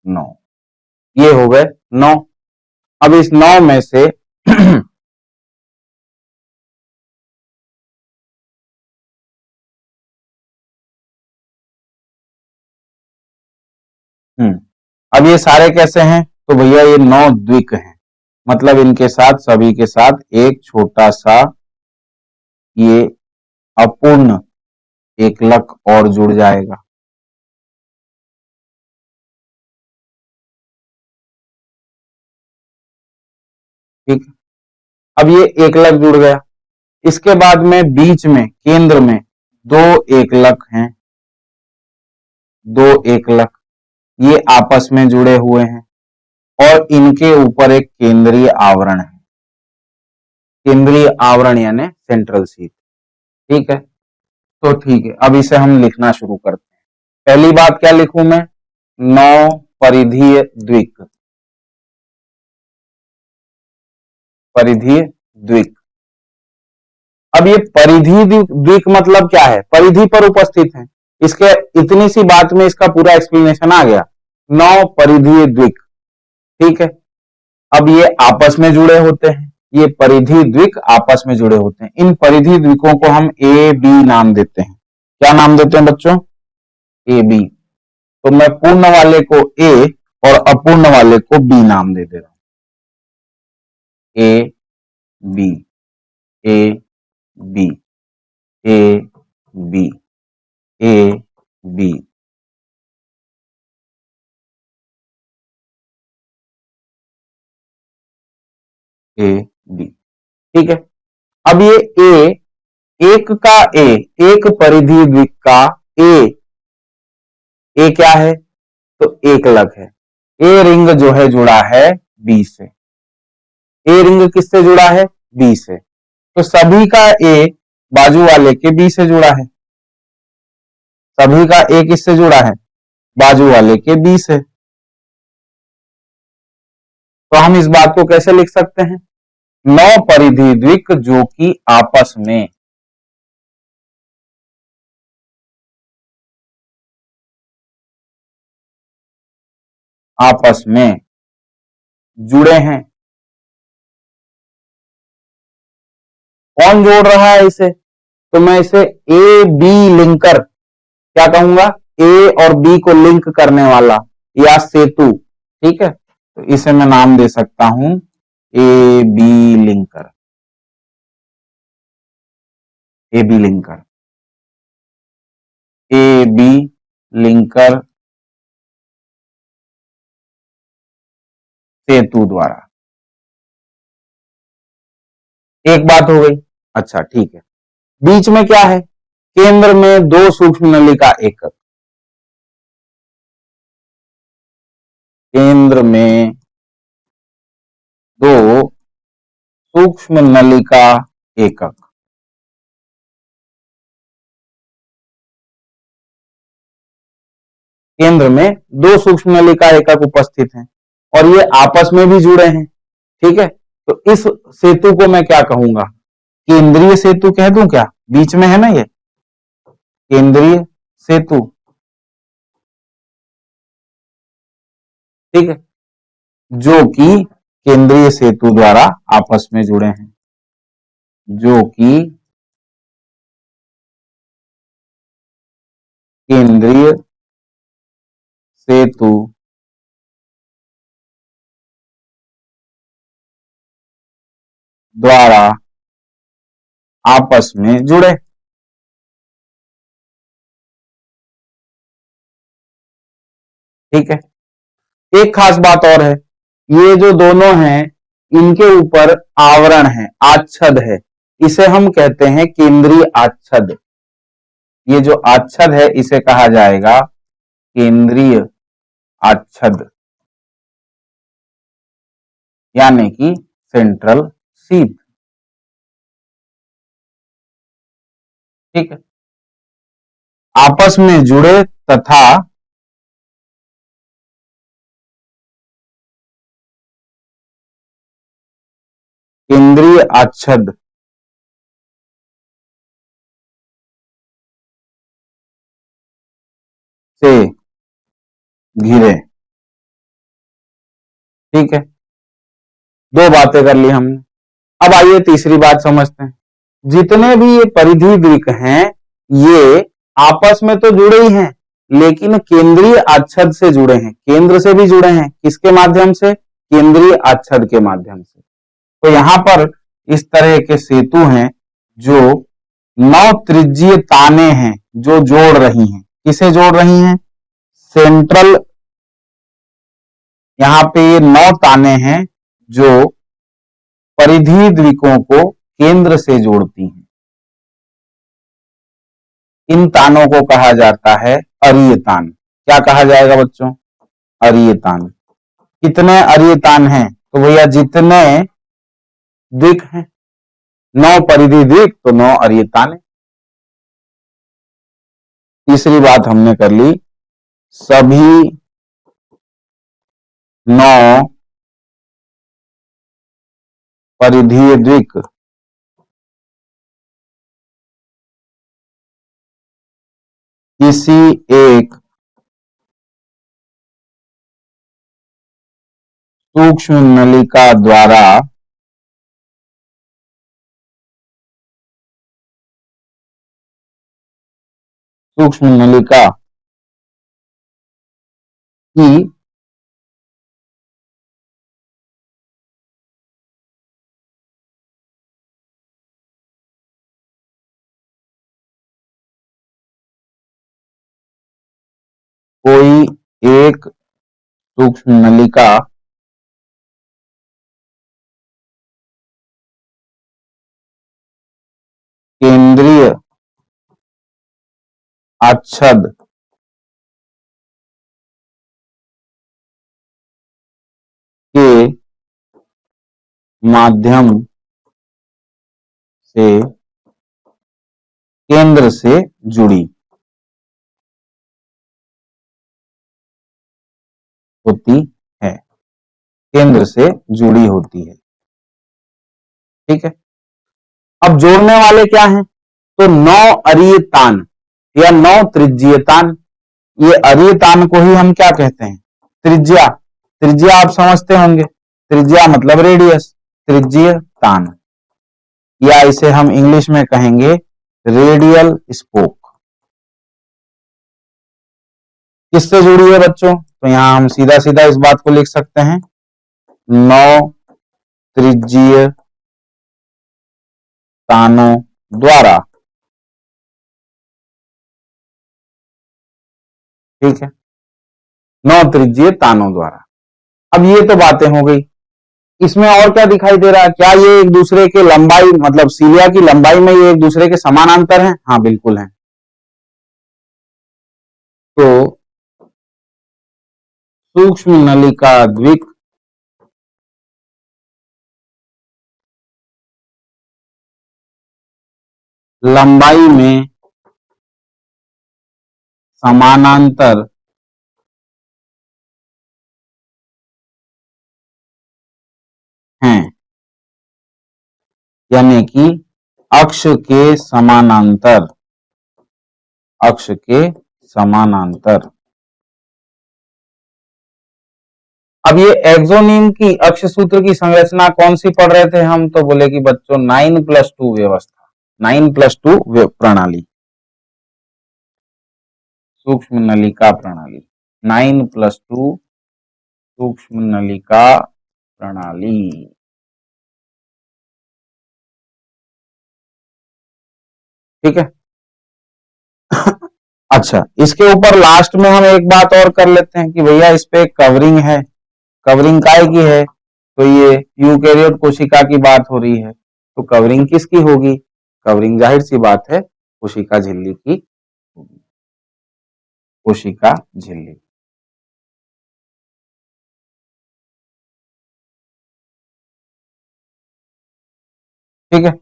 9, ये हो गए 9। अब इस 9 में से अब ये सारे कैसे हैं? तो भैया ये 9 द्विक हैं, मतलब इनके साथ सभी के साथ एक छोटा सा ये अपूर्ण एकलक और जुड़ जाएगा। ठीक, अब ये एकलक जुड़ गया। इसके बाद में बीच में केंद्र में दो एकलक हैं, दो एकलक ये आपस में जुड़े हुए हैं और इनके ऊपर एक केंद्रीय आवरण है, केंद्रीय आवरण यानी सेंट्रल सीट। ठीक है, तो ठीक है, अब इसे हम लिखना शुरू करते हैं। पहली बात क्या लिखूं मैं? 9 परिधीय द्विक, परिधीय द्विक। अब ये परिधि द्विक मतलब क्या है? परिधि पर उपस्थित है। इसके इतनी सी बात में इसका पूरा एक्सप्लेनेशन आ गया। 9 परिधीय द्विक, ठीक है। अब ये आपस में जुड़े होते हैं, ये परिधि द्विक आपस में जुड़े होते हैं। इन परिधि द्विकों को हम ए बी नाम देते हैं। क्या नाम देते हैं बच्चों? A B. तो मैं पूर्ण वाले को ए और अपूर्ण वाले को बी नाम दे रहा हूं। A B, A B, A B, A B. A B, ठीक है। अब ये ए, एक का ए, एक परिधि द्विक का ए, ए क्या है? तो एक लग है। ए रिंग जो है जुड़ा है बी से। ए रिंग किससे जुड़ा है? बी से। तो सभी का ए बाजू वाले के बी से जुड़ा है। सभी का ए किससे जुड़ा है? बाजू वाले के बी से। तो हम इस बात को कैसे लिख सकते हैं? 9 परिधि द्विक जो कि आपस में जुड़े हैं। कौन जोड़ रहा है इसे? तो मैं इसे ए बी लिंकर क्या कहूंगा? ए और बी को लिंक करने वाला या सेतु। ठीक है, तो इसे मैं नाम दे सकता हूं A B linker. A B linker, A B linker सेतु द्वारा। एक बात हो गई। अच्छा ठीक है, बीच में क्या है? केंद्र में दो सूक्ष्म नलिका एकक। केंद्र में दो सूक्ष्म नलिका एकक। केंद्र में दो सूक्ष्म नलिका एकक उपस्थित हैं और ये आपस में भी जुड़े हैं। ठीक है, तो इस सेतु को मैं क्या कहूंगा? केंद्रीय सेतु कह दूं क्या? बीच में है ना ये केंद्रीय सेतु। ठीक है, जो कि केंद्रीय सेतु द्वारा आपस में जुड़े हैं, जो कि केंद्रीय सेतु द्वारा आपस में जुड़े। ठीक है, एक खास बात और है, ये जो दोनों हैं इनके ऊपर आवरण है, आच्छद है। इसे हम कहते हैं केंद्रीय आच्छद। ये जो आच्छद है इसे कहा जाएगा केंद्रीय आच्छद, यानी कि सेंट्रल सीट। ठीक है, आपस में जुड़े तथा केंद्रीय आच्छद से घिरे। ठीक है, दो बातें कर ली हमने। अब आइए तीसरी बात समझते हैं। जितने भी ये परिधि वृक्क हैं, ये आपस में तो जुड़े ही हैं, लेकिन केंद्रीय आच्छद से जुड़े हैं, केंद्र से भी जुड़े हैं। किसके माध्यम से? केंद्रीय आच्छद के माध्यम से। तो यहां पर इस तरह के सेतु हैं जो 9 त्रिज्यीय ताने हैं जो जोड़ रही हैं। किसे जोड़ रही हैं? सेंट्रल, यहां पे ये 9 ताने हैं जो परिधि द्विकों को केंद्र से जोड़ती हैं। इन तानों को कहा जाता है अरीय तान। क्या कहा जाएगा बच्चों? अरीय तान। कितने अरीय तान हैं? तो भैया जितने द्विक हैं, 9 परिधि द्विक तो 9 अरीय तान है। तीसरी बात हमने कर ली, सभी 9 परिधीय द्विक किसी एक सूक्ष्म नलिका द्वारा सूक्ष्म नलिका की कोई एक सूक्ष्म नलिका केंद्रीय आच्छद के माध्यम से केंद्र से जुड़ी होती है, केंद्र से जुड़ी होती है। ठीक है, अब जोड़ने वाले क्या हैं? तो 9 अरीय तान या 9 त्रिज्यीय तान। ये अरीय तान को ही हम क्या कहते हैं? त्रिज्या। त्रिज्या आप समझते होंगे, त्रिज्या मतलब रेडियस, त्रिज्यीय तान, या इसे हम इंग्लिश में कहेंगे रेडियल स्पोक। किससे जुड़ी है बच्चों? तो यहां हम सीधा सीधा इस बात को लिख सकते हैं, 9 त्रिज्यीय तानों द्वारा। ठीक है, 9 त्रिज्यीय तानों द्वारा। अब ये तो बातें हो गई। इसमें और क्या दिखाई दे रहा है? क्या ये एक दूसरे के लंबाई, मतलब सीलिया की लंबाई में ये एक दूसरे के समानांतर हैं? हाँ बिल्कुल हैं। तो सूक्ष्म नलिका द्विक लंबाई में समानांतर हैं, यानी कि अक्ष के समानांतर, अक्ष के समानांतर। अब ये एक्सोनीम की अक्ष सूत्र की संरचना कौन सी पढ़ रहे थे हम? तो बोले कि बच्चों 9+2 व्यवस्था, 9+2 प्रणाली, सूक्ष्म नलिका प्रणाली, 9+2 सूक्ष्म नलिका प्रणाली। ठीक है अच्छा, इसके ऊपर लास्ट में हम एक बात और कर लेते हैं कि भैया इस पे कवरिंग है। कवरिंग काय की है? तो ये यूकेरियोट कोशिका की बात हो रही है, तो कवरिंग किसकी होगी? कवरिंग जाहिर सी बात है कोशिका झिल्ली की होगी, कोशिका झिल्ली। ठीक है,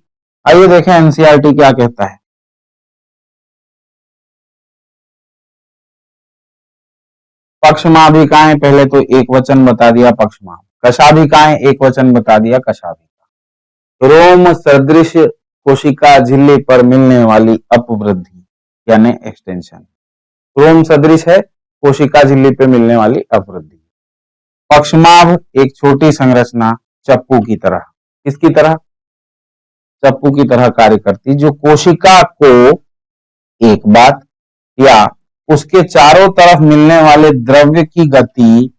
आइए देखें एनसीईआरटी क्या कहता है। पक्षमाभिकाएं, पहले तो एक वचन बता दिया पक्षमा। कशाभिकाएं, एक वचन बता दिया कशाभिका। रोम सदृश कोशिका झिल्ली पर मिलने वाली अपवृद्धि यानी एक्सटेंशन। क्रोम सदृश है कोशिका झिल्ली पे मिलने वाली अवृद्धि। पक्षमाभ एक छोटी संरचना चप्पू की तरह, किसकी तरह? चप्पू की तरह कार्य करती, जो कोशिका को एक बात या उसके चारों तरफ मिलने वाले द्रव्य की गति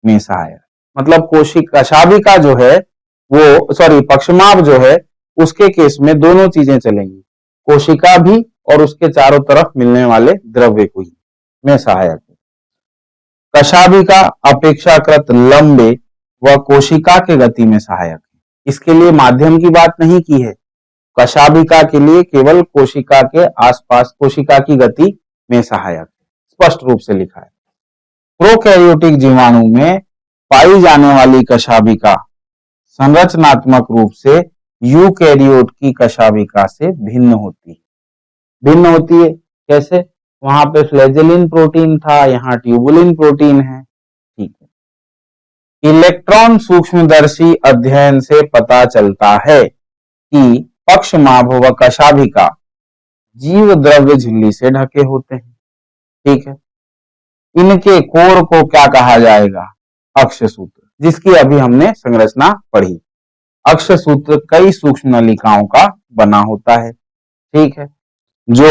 में सहायक। मतलब कोशिका कशाभिका जो है वो पक्षमाभ जो है उसके केस में दोनों चीजें चलेंगी, कोशिका भी और उसके चारों तरफ मिलने वाले द्रव्य को ही में सहायक है। कशाभिका अपेक्षाकृत लंबे व कोशिका के गति में सहायक है। इसके लिए माध्यम की बात नहीं की है, कशाभिका के लिए केवल कोशिका के आसपास कोशिका की गति में सहायक है, स्पष्ट रूप से लिखा है। प्रोकैरियोटिक जीवाणु में पाई जाने वाली कशाभिका संरचनात्मक रूप से यूकैरियोट की कशाभिका से भिन्न होती है। भिन्न होती है कैसे? वहां पे फ्लैजेलिन प्रोटीन था, यहाँ ट्यूबुलिन प्रोटीन है। ठीक है। इलेक्ट्रॉन सूक्ष्मदर्शी अध्ययन से पता चलता है कि पक्षमाभ व कशाभिका जीव द्रव्य झिल्ली से ढके होते हैं। ठीक है। इनके कोर को क्या कहा जाएगा? अक्षसूत्र, जिसकी अभी हमने संरचना पढ़ी। अक्षसूत्र कई सूक्ष्म नलिकाओं का बना होता है, ठीक है, जो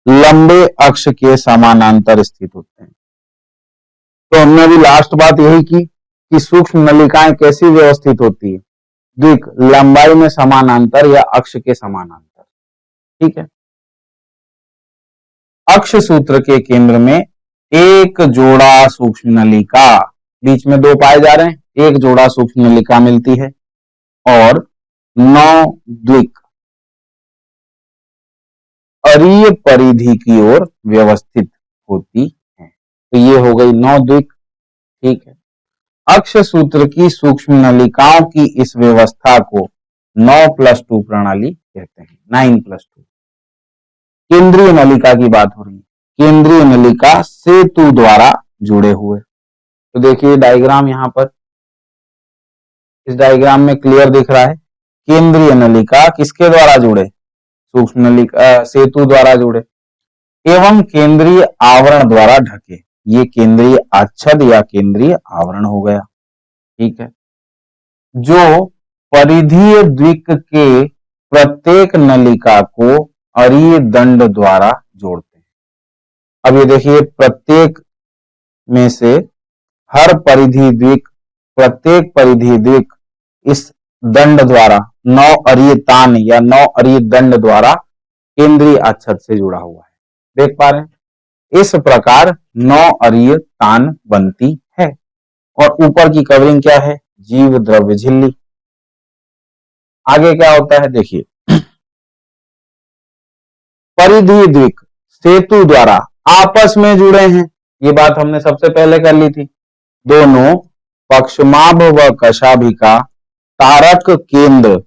लंबे अक्ष के समानांतर स्थित होते हैं। तो हमने अभी लास्ट बात यही की कि सूक्ष्म नलिकाएं कैसी व्यवस्थित होती है? द्विक, लंबाई में समानांतर या अक्ष के समानांतर। ठीक है। अक्षसूत्र के केंद्र में एक जोड़ा सूक्ष्म नलिका, बीच में दो पाए जा रहे हैं, एक जोड़ा सूक्ष्म नलिका मिलती है और 9 द्विक अरीय परिधि की ओर व्यवस्थित होती है। तो ये हो गई 9 द्विक। ठीक है। अक्षसूत्र की सूक्ष्म नलिकाओं की इस व्यवस्था को 9+2 प्रणाली कहते हैं, 9+2। केंद्रीय नलिका की बात हो रही है। केंद्रीय नलिका सेतु द्वारा जुड़े हुए। तो देखिए डायग्राम यहां पर, इस डायग्राम में क्लियर दिख रहा है, केंद्रीय नलिका किसके द्वारा जुड़े? सूक्ष्म नलिका सेतु द्वारा जुड़े एवं केंद्रीय आवरण द्वारा ढके। ये केंद्रीय आच्छद या केंद्रीय आवरण हो गया। ठीक है। जो परिधीय द्विक के प्रत्येक नलिका को अरीय दंड द्वारा जोड़ते हैं। अब ये देखिए, प्रत्येक में से हर परिधि द्विक, प्रत्येक परिधि द्विक इस दंड द्वारा 9 अरीय तान या 9 अरीय दंड द्वारा केंद्रीय आच्छद से जुड़ा हुआ है। देख पा रहे हैं? इस प्रकार 9 अरीय तान बनती है और ऊपर की कवरिंग क्या है? जीव द्रव्य झिल्ली। आगे क्या होता है देखिए, परिधीय द्विक सेतु द्वारा आपस में जुड़े हैं, ये बात हमने सबसे पहले कर ली थी। दोनों पक्षमाभ व कशाभिका तारक केंद्र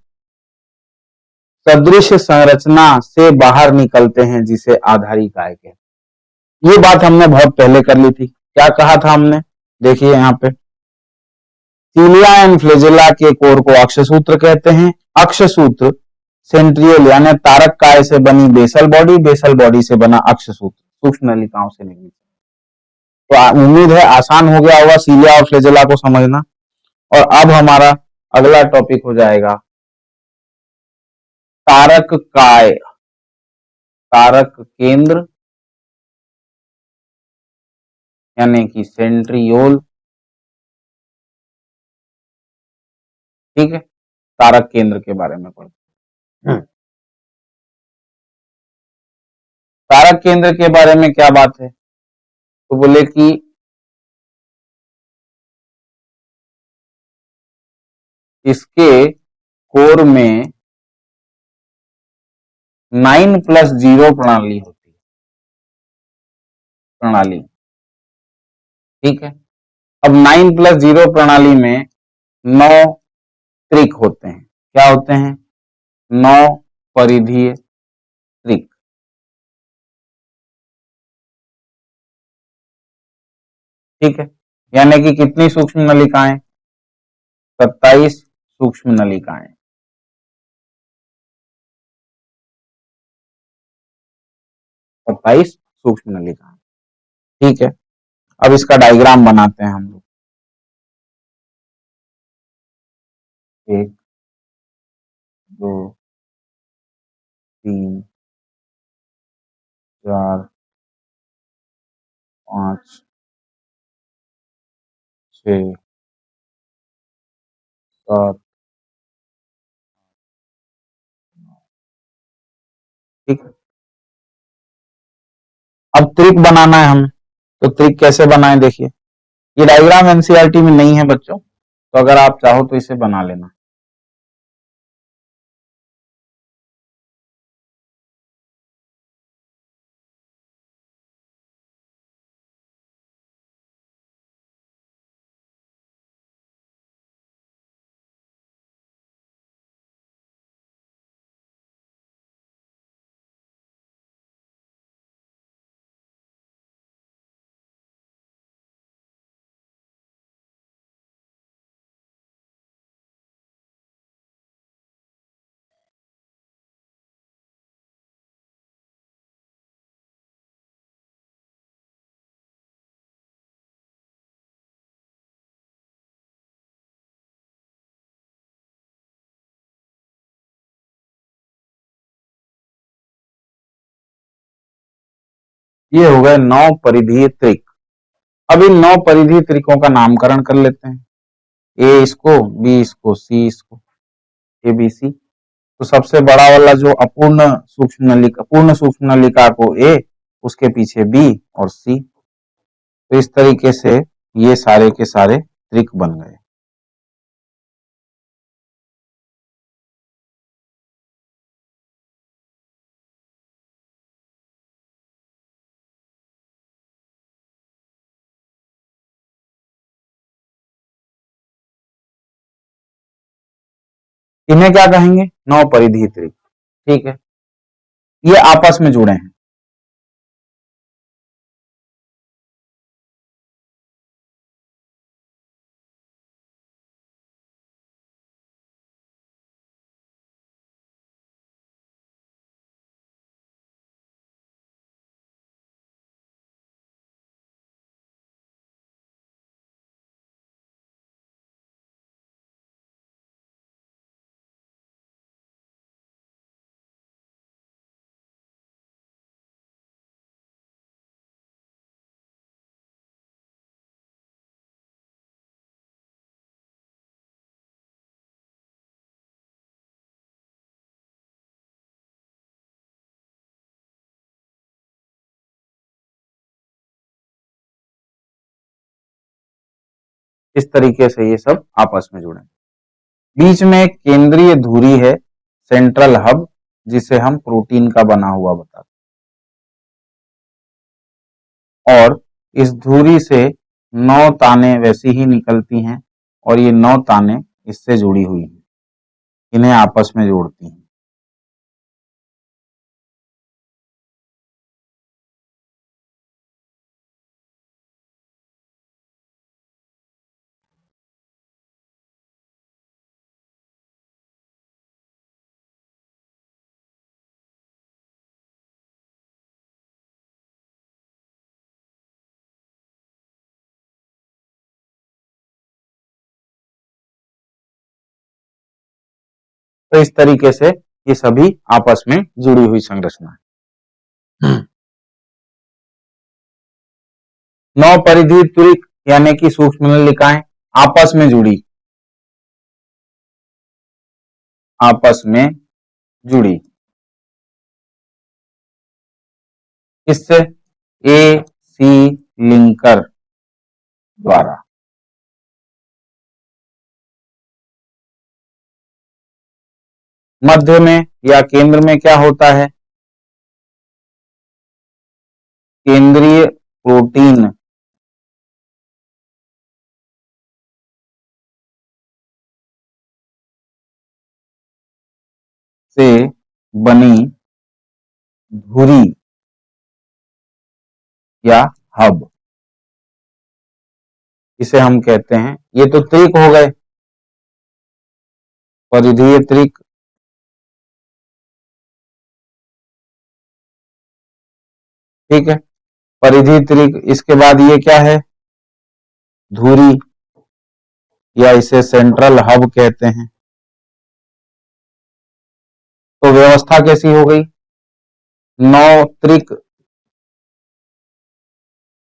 सदृश संरचना से बाहर निकलते हैं, जिसे आधारिकाय कहते हैं। ये बात हमने बहुत पहले कर ली थी। क्या कहा था हमने? देखिए यहां पे, सीलिया एंड फ्लैजेला के कोर को अक्षसूत्र कहते हैं। अक्षसूत्र सेंट्रियोल यानी तारक काय से बनी बेसल बॉडी, बेसल बॉडी से बना अक्षसूत्र सूक्ष्म नलिकाओं से निर्मित। तो उम्मीद है आसान हो गया होगा सीलिया और फ्लैजेला को समझना। और अब हमारा अगला टॉपिक हो जाएगा तारक काय, तारक केंद्र यानी कि सेंट्रियोल। ठीक है। तारक केंद्र के बारे में पढ़ते हैं। तारक केंद्र के बारे में क्या बात है? तो बोले कि इसके कोर में 9+0 प्रणाली होती है, प्रणाली। ठीक है। अब 9+0 प्रणाली में 9 त्रिक होते हैं। क्या होते हैं? 9 परिधीय त्रिक। ठीक है। यानी कि कितनी सूक्ष्म नलिकाएं? 27 सूक्ष्म नलिकाएं। 27 सूक्ष्म नलिकाएं। ठीक है, अब इसका डायग्राम बनाते हैं हम लोग। एक, दो, तीन, चार, पाँच, छः, सात, ठीक है। अब त्रिक बनाना है हमें, तो त्रिक कैसे बनाएं देखिए। ये डायग्राम एनसीईआरटी में नहीं है बच्चों, तो अगर आप चाहो तो इसे बना लेना। ये हो गए 9 परिधीय त्रिक। अब इन 9 परिधीय त्रिकों का नामकरण कर लेते हैं। ए इसको, बी इसको, सी इसको, ए बी सी। तो सबसे बड़ा वाला जो अपूर्ण सूक्ष्म नलिका, पूर्ण सूक्ष्म नलिका को ए, उसके पीछे बी और सी। तो इस तरीके से ये सारे के सारे त्रिक बन गए। इन्हें क्या कहेंगे? 9 परिधीय त्रिक। ठीक है, ये आपस में जुड़े हैं। इस तरीके से ये सब आपस में जुड़े। बीच में एक केंद्रीय धुरी है, सेंट्रल हब, जिसे हम प्रोटीन का बना हुआ बताते हैं। और इस धुरी से 9 ताने वैसी ही निकलती हैं, और ये 9 ताने इससे जुड़ी हुई हैं, इन्हें आपस में जोड़ती हैं। तो इस तरीके से ये सभी आपस में जुड़ी हुई संरचना है। 9 परिधीय त्रिक यानी कि सूक्ष्म नलिकाएं आपस में जुड़ी, आपस में जुड़ी किससे? ए सी लिंकर द्वारा। मध्य में या केंद्र में क्या होता है? केंद्रीय प्रोटीन से बनी धुरी या हब, इसे हम कहते हैं, ये तो त्रिक हो गए, परिधीय त्रिक। ठीक है, परिधि त्रिक, इसके बाद ये क्या है, धुरी, या इसे सेंट्रल हब कहते हैं। तो व्यवस्था कैसी हो गई, 9 त्रिक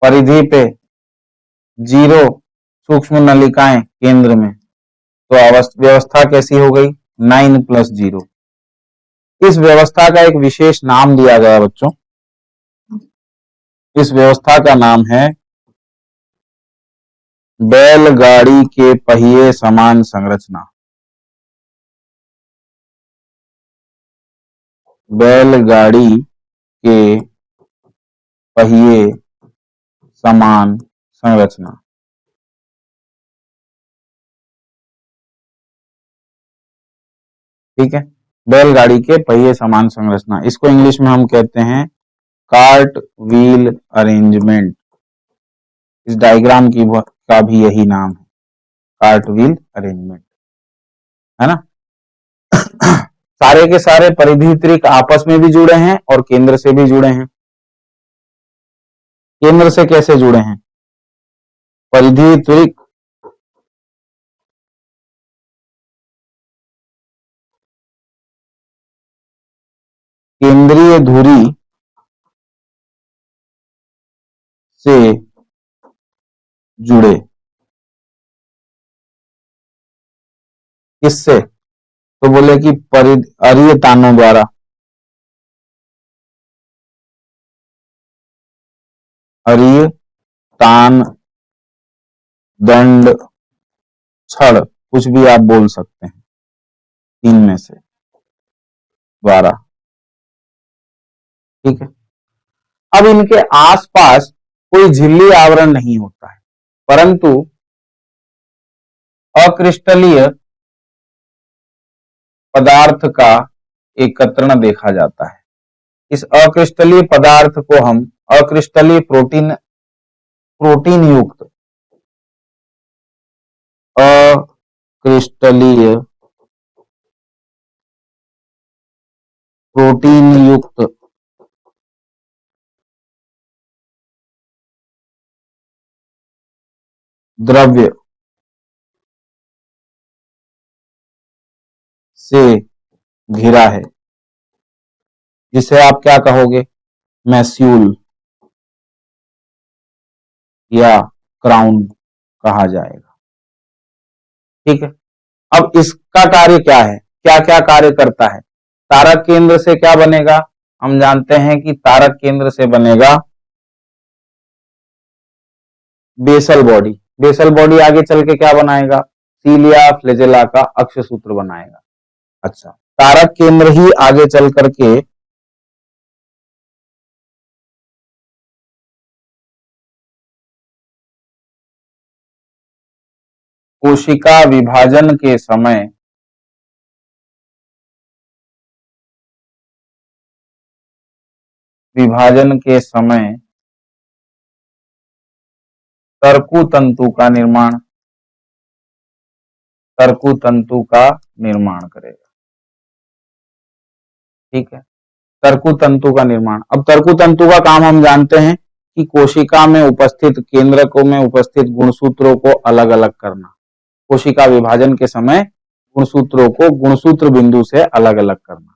परिधि पे 0 सूक्ष्म नलिकाएं केंद्र में, तो व्यवस्था कैसी हो गई, 9+0। इस व्यवस्था का एक विशेष नाम दिया गया बच्चों, इस व्यवस्था का नाम है बैलगाड़ी के पहिए समान संरचना। बैलगाड़ी के पहिए समान संरचना। ठीक है, बैलगाड़ी के पहिए समान संरचना, इसको इंग्लिश में हम कहते हैं कार्ट व्हील अरेंजमेंट। इस डायग्राम का भी यही नाम है, कार्ट व्हील अरेंजमेंट, है ना। सारे के सारे परिधि त्रिक आपस में भी जुड़े हैं और केंद्र से भी जुड़े हैं। केंद्र से कैसे जुड़े हैं, परिधि त्रिक केंद्रीय धुरी से जुड़े, किससे, तो बोले कि अरीय तानों द्वारा, अरीय तान, दंड, छड़, कुछ भी आप बोल सकते हैं, तीन में से द्वारा। ठीक है, अब इनके आसपास कोई झिल्ली आवरण नहीं होता है, परंतु अक्रिस्टलीय पदार्थ का एकत्रण देखा जाता है। इस अक्रिस्टलीय पदार्थ को हम अक्रिस्टलीय प्रोटीन युक्त, अक्रिस्टलीय प्रोटीन युक्त द्रव्य से घिरा है, जिसे आप क्या कहोगे, मैस्यूल या क्राउन कहा जाएगा। ठीक है, अब इसका कार्य क्या है, क्या क्या कार्य करता है। तारक केंद्र से क्या बनेगा, हम जानते हैं कि तारक केंद्र से बनेगा बेसल बॉडी। बेसल बॉडी आगे चल के क्या बनाएगा, सीलिया फ्लेजेला का अक्ष सूत्र बनाएगा। अच्छा, तारक केंद्र ही आगे चल करके कोशिका विभाजन के समय तर्कु तंतु का निर्माण करेगा। ठीक है, तर्कु तंतु का निर्माण। अब तर्कु तंतु का काम हम जानते हैं कि कोशिका में उपस्थित, केंद्रकों में उपस्थित गुणसूत्रों को अलग अलग करना, कोशिका विभाजन के समय गुणसूत्रों को गुणसूत्र बिंदु से अलग अलग करना।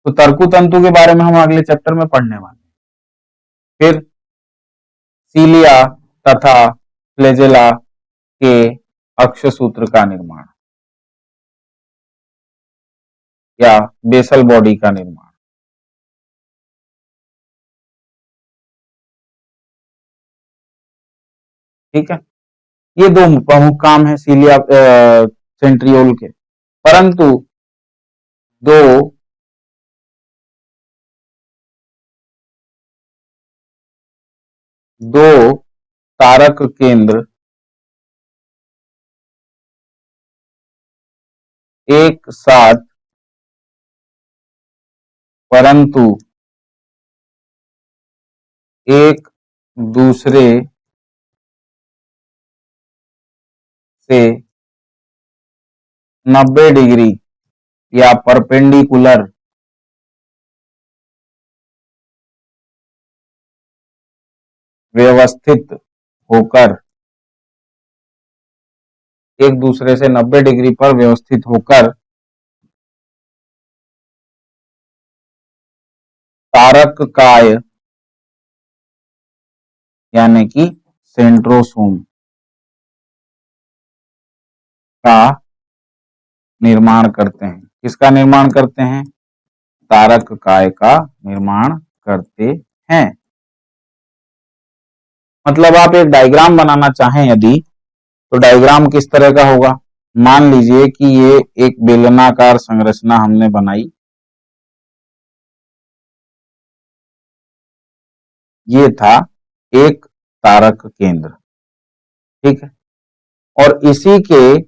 तो तर्कु तंतु के बारे में हम अगले चैप्टर में पढ़ने वाले हैं। फिर सीलिया तथा फ्लेजेला के अक्ष सूत्र का निर्माण या बेसल बॉडी का निर्माण। ठीक है, ये दो प्रमुख काम है सीलिया सेंट्रियोल के, परंतु दो दो तारक केंद्र एक साथ परंतु एक दूसरे से 90 डिग्री या परपेंडिकुलर व्यवस्थित होकर, एक दूसरे से 90 डिग्री पर व्यवस्थित होकर तारककाय यानी कि सेंट्रोसोम का निर्माण करते हैं। किसका निर्माण करते हैं? तारककाय का निर्माण करते हैं। मतलब आप एक डायग्राम बनाना चाहें यदि, तो डायग्राम किस तरह का होगा? मान लीजिए कि ये एक बेलनाकार संरचना हमने बनाई, ये था एक तारक केंद्र, ठीक है, और इसी के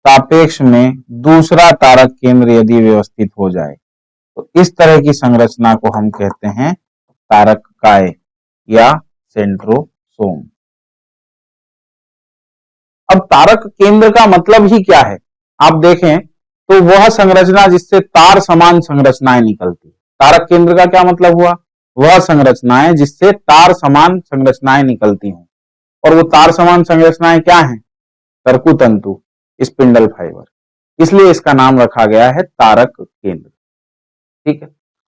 सापेक्ष में दूसरा तारक केंद्र यदि व्यवस्थित हो जाए तो इस तरह की संरचना को हम कहते हैं तारककाय या सेंट्रोसोम। अब तारक केंद्र का मतलब ही क्या है? आप देखें तो वह संरचना जिससे तार समान संरचनाएं निकलती। तारक केंद्र का क्या मतलब हुआ? वह संरचनाएं जिससे तार समान संरचनाएं निकलती हों। और वो तार समान संरचनाएं क्या हैं? तरकुतंतु, स्पिंडल फाइबर, इसलिए इसका नाम रखा गया है तारक केंद्र, ठीक है।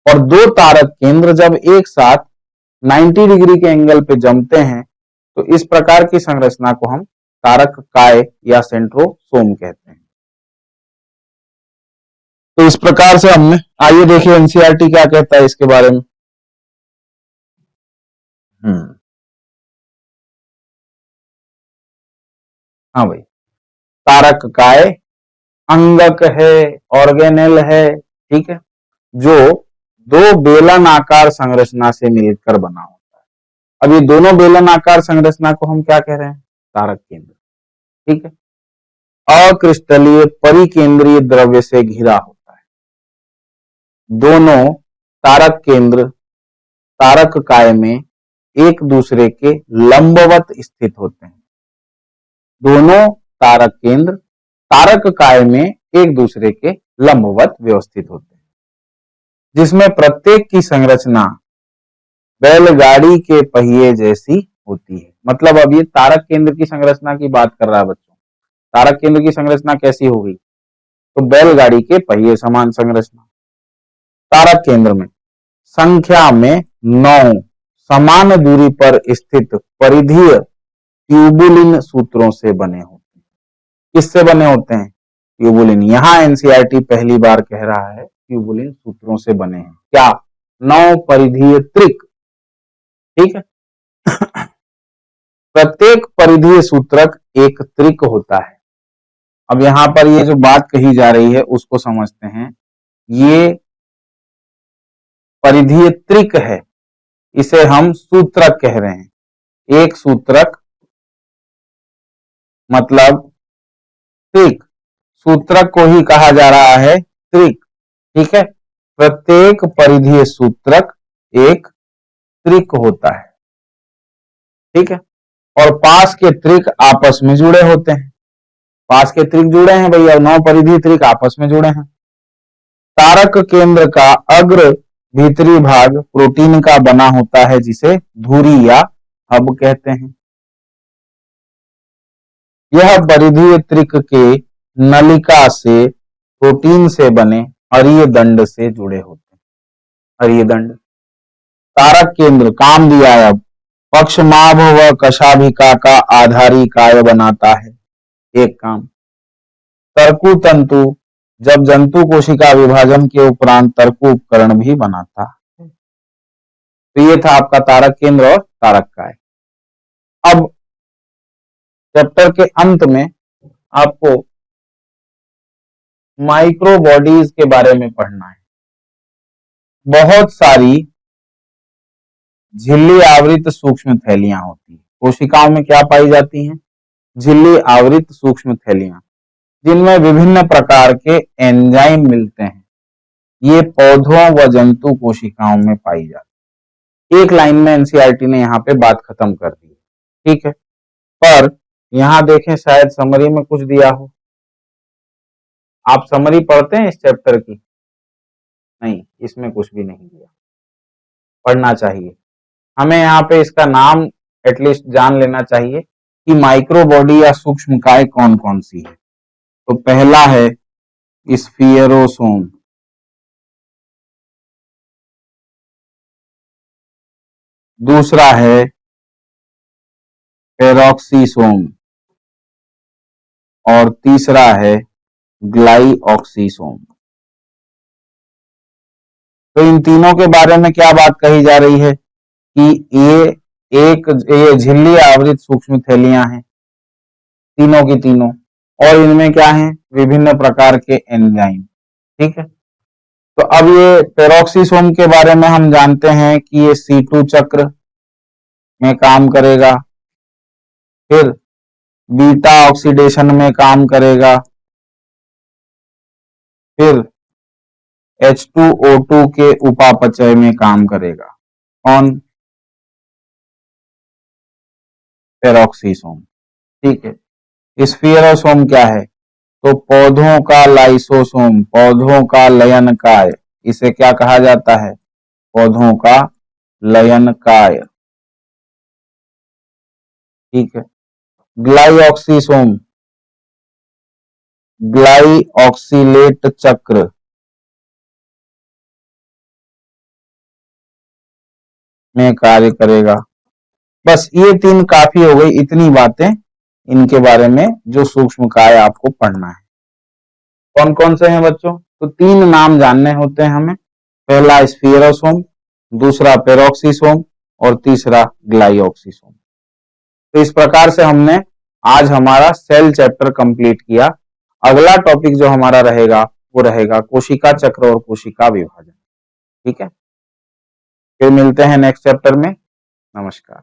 और दो तारक केंद्र जब एक साथ 90 डिग्री के एंगल पे जमते हैं तो इस प्रकार की संरचना को हम तारककाय या सेंट्रोसोम कहते हैं। तो इस प्रकार से हमने, आइए देखिए एनसीईआरटी क्या कहता है इसके बारे में। हाँ भाई, तारककाय अंगक है, ऑर्गेनेल है, ठीक है, जो दो बेलन आकार संरचना से मिलकर बना होता है। अब ये दोनों बेलन आकार संरचना को हम क्या कह रहे हैं? तारक केंद्र, ठीक है। अक्रिस्टलीय परिकेंद्रीय द्रव्य से घिरा होता है। दोनों तारक केंद्र तारककाय में एक दूसरे के लंबवत स्थित होते हैं। दोनों तारक केंद्र तारककाय में एक दूसरे के लंबवत व्यवस्थित होते हैं, जिसमें प्रत्येक की संरचना बैलगाड़ी के पहिए जैसी होती है। मतलब अब ये तारक केंद्र की संरचना की बात कर रहा है बच्चों। तारक केंद्र की संरचना कैसी होगी? तो बैलगाड़ी के पहिए समान संरचना। तारक केंद्र में संख्या में 9 समान दूरी पर स्थित परिधीय ट्यूबुलिन सूत्रों से बने होते हैं। किससे बने होते हैं? ट्यूबुलिन। यहां एनसीईआरटी पहली बार कह रहा है ट्यूबुलिन सूत्रों से बने हैं। क्या? 9 परिधीय त्रिक, ठीक है। प्रत्येक परिधीय सूत्रक एक त्रिक होता है। अब यहां पर ये जो बात कही जा रही है उसको समझते हैं। ये परिधीय त्रिक है, इसे हम सूत्रक कह रहे हैं। एक सूत्रक मतलब त्रिक, सूत्रक को ही कहा जा रहा है त्रिक, ठीक है। प्रत्येक परिधीय सूत्रक एक त्रिक होता है, ठीक है। और पास के त्रिक आपस में जुड़े होते हैं। पास के त्रिक जुड़े हैं भैया, 9 परिधीय त्रिक आपस में जुड़े हैं। तारक केंद्र का अग्र भीतरी भाग प्रोटीन का बना होता है जिसे धुरी या हब कहते हैं। यह परिधीय त्रिक के नलिका से प्रोटीन से बने अरीय दंड से जुड़े होते हैं। अरीय दंड। तारक केंद्र काम दिया है अब, पक्षमाभ व कशाभिका का आधारी काय बनाता है, एक काम। तर्कु तंतु जब जंतु कोशिका विभाजन के उपरांत तर्कु उपकरण भी बनाता है। तो ये था आपका तारक केंद्र और तारककाय। अब चैप्टर के अंत में आपको माइक्रो बॉडीज के बारे में पढ़ना है। बहुत सारी झिल्ली आवृत सूक्ष्म थैलियां होती है। कोशिकाओं में क्या पाई जाती हैं? झिल्ली आवृत सूक्ष्म थैलियां, जिनमें विभिन्न प्रकार के एंजाइम मिलते हैं। ये पौधों व जंतु कोशिकाओं में पाई जाती है। एक लाइन में एनसीईआरटी ने यहाँ पे बात खत्म कर दी, ठीक है। पर यहाँ देखें, शायद समरी में कुछ दिया हो। आप समरी पढ़ते हैं इस चैप्टर की? नहीं, इसमें कुछ भी नहीं दिया। पढ़ना चाहिए। हमें यहाँ पे इसका नाम एटलीस्ट जान लेना चाहिए कि माइक्रो बॉडी या सूक्ष्मकाय कौन कौन सी है। तो पहला है स्फीयरोसोम, दूसरा है पेरोक्सीसोम और तीसरा है ग्लाइऑक्सीसोम। तो इन तीनों के बारे में क्या बात कही जा रही है कि ये झिल्ली आवृत सूक्ष्म थैलियां हैं, तीनों की तीनों, और इनमें क्या है, विभिन्न प्रकार के एंजाइम। ठीक है, तो अब ये पेरोक्सीसोम के बारे में हम जानते हैं कि ये C2 चक्र में काम करेगा, फिर बीटा ऑक्सीडेशन में काम करेगा, फिर H2O2 के उपापचय में काम करेगा। कौन? पेरोक्सीसोम। ठीक है, स्फीयरोसोम क्या है? तो पौधों का लाइसोसोम, पौधों का लयनकाय, इसे क्या कहा जाता है? पौधों का लयनकाय। ठीक है, ग्लाइऑक्सीसोम, ग्लाइऑक्सीलेट चक्र में कार्य करेगा। बस ये तीन काफी हो गई, इतनी बातें इनके बारे में जो सूक्ष्मकाय आपको पढ़ना है। कौन कौन से हैं बच्चों? तो तीन नाम जानने होते हैं हमें, पहला स्फीयरोसोम, दूसरा पेरोक्सीसोम और तीसरा ग्लाइऑक्सीसोम। तो इस प्रकार से हमने आज हमारा सेल चैप्टर कंप्लीट किया। अगला टॉपिक जो हमारा रहेगा वो रहेगा कोशिका चक्र और कोशिका विभाजन। ठीक है, फिर मिलते हैं नेक्स्ट चैप्टर में। नमस्कार।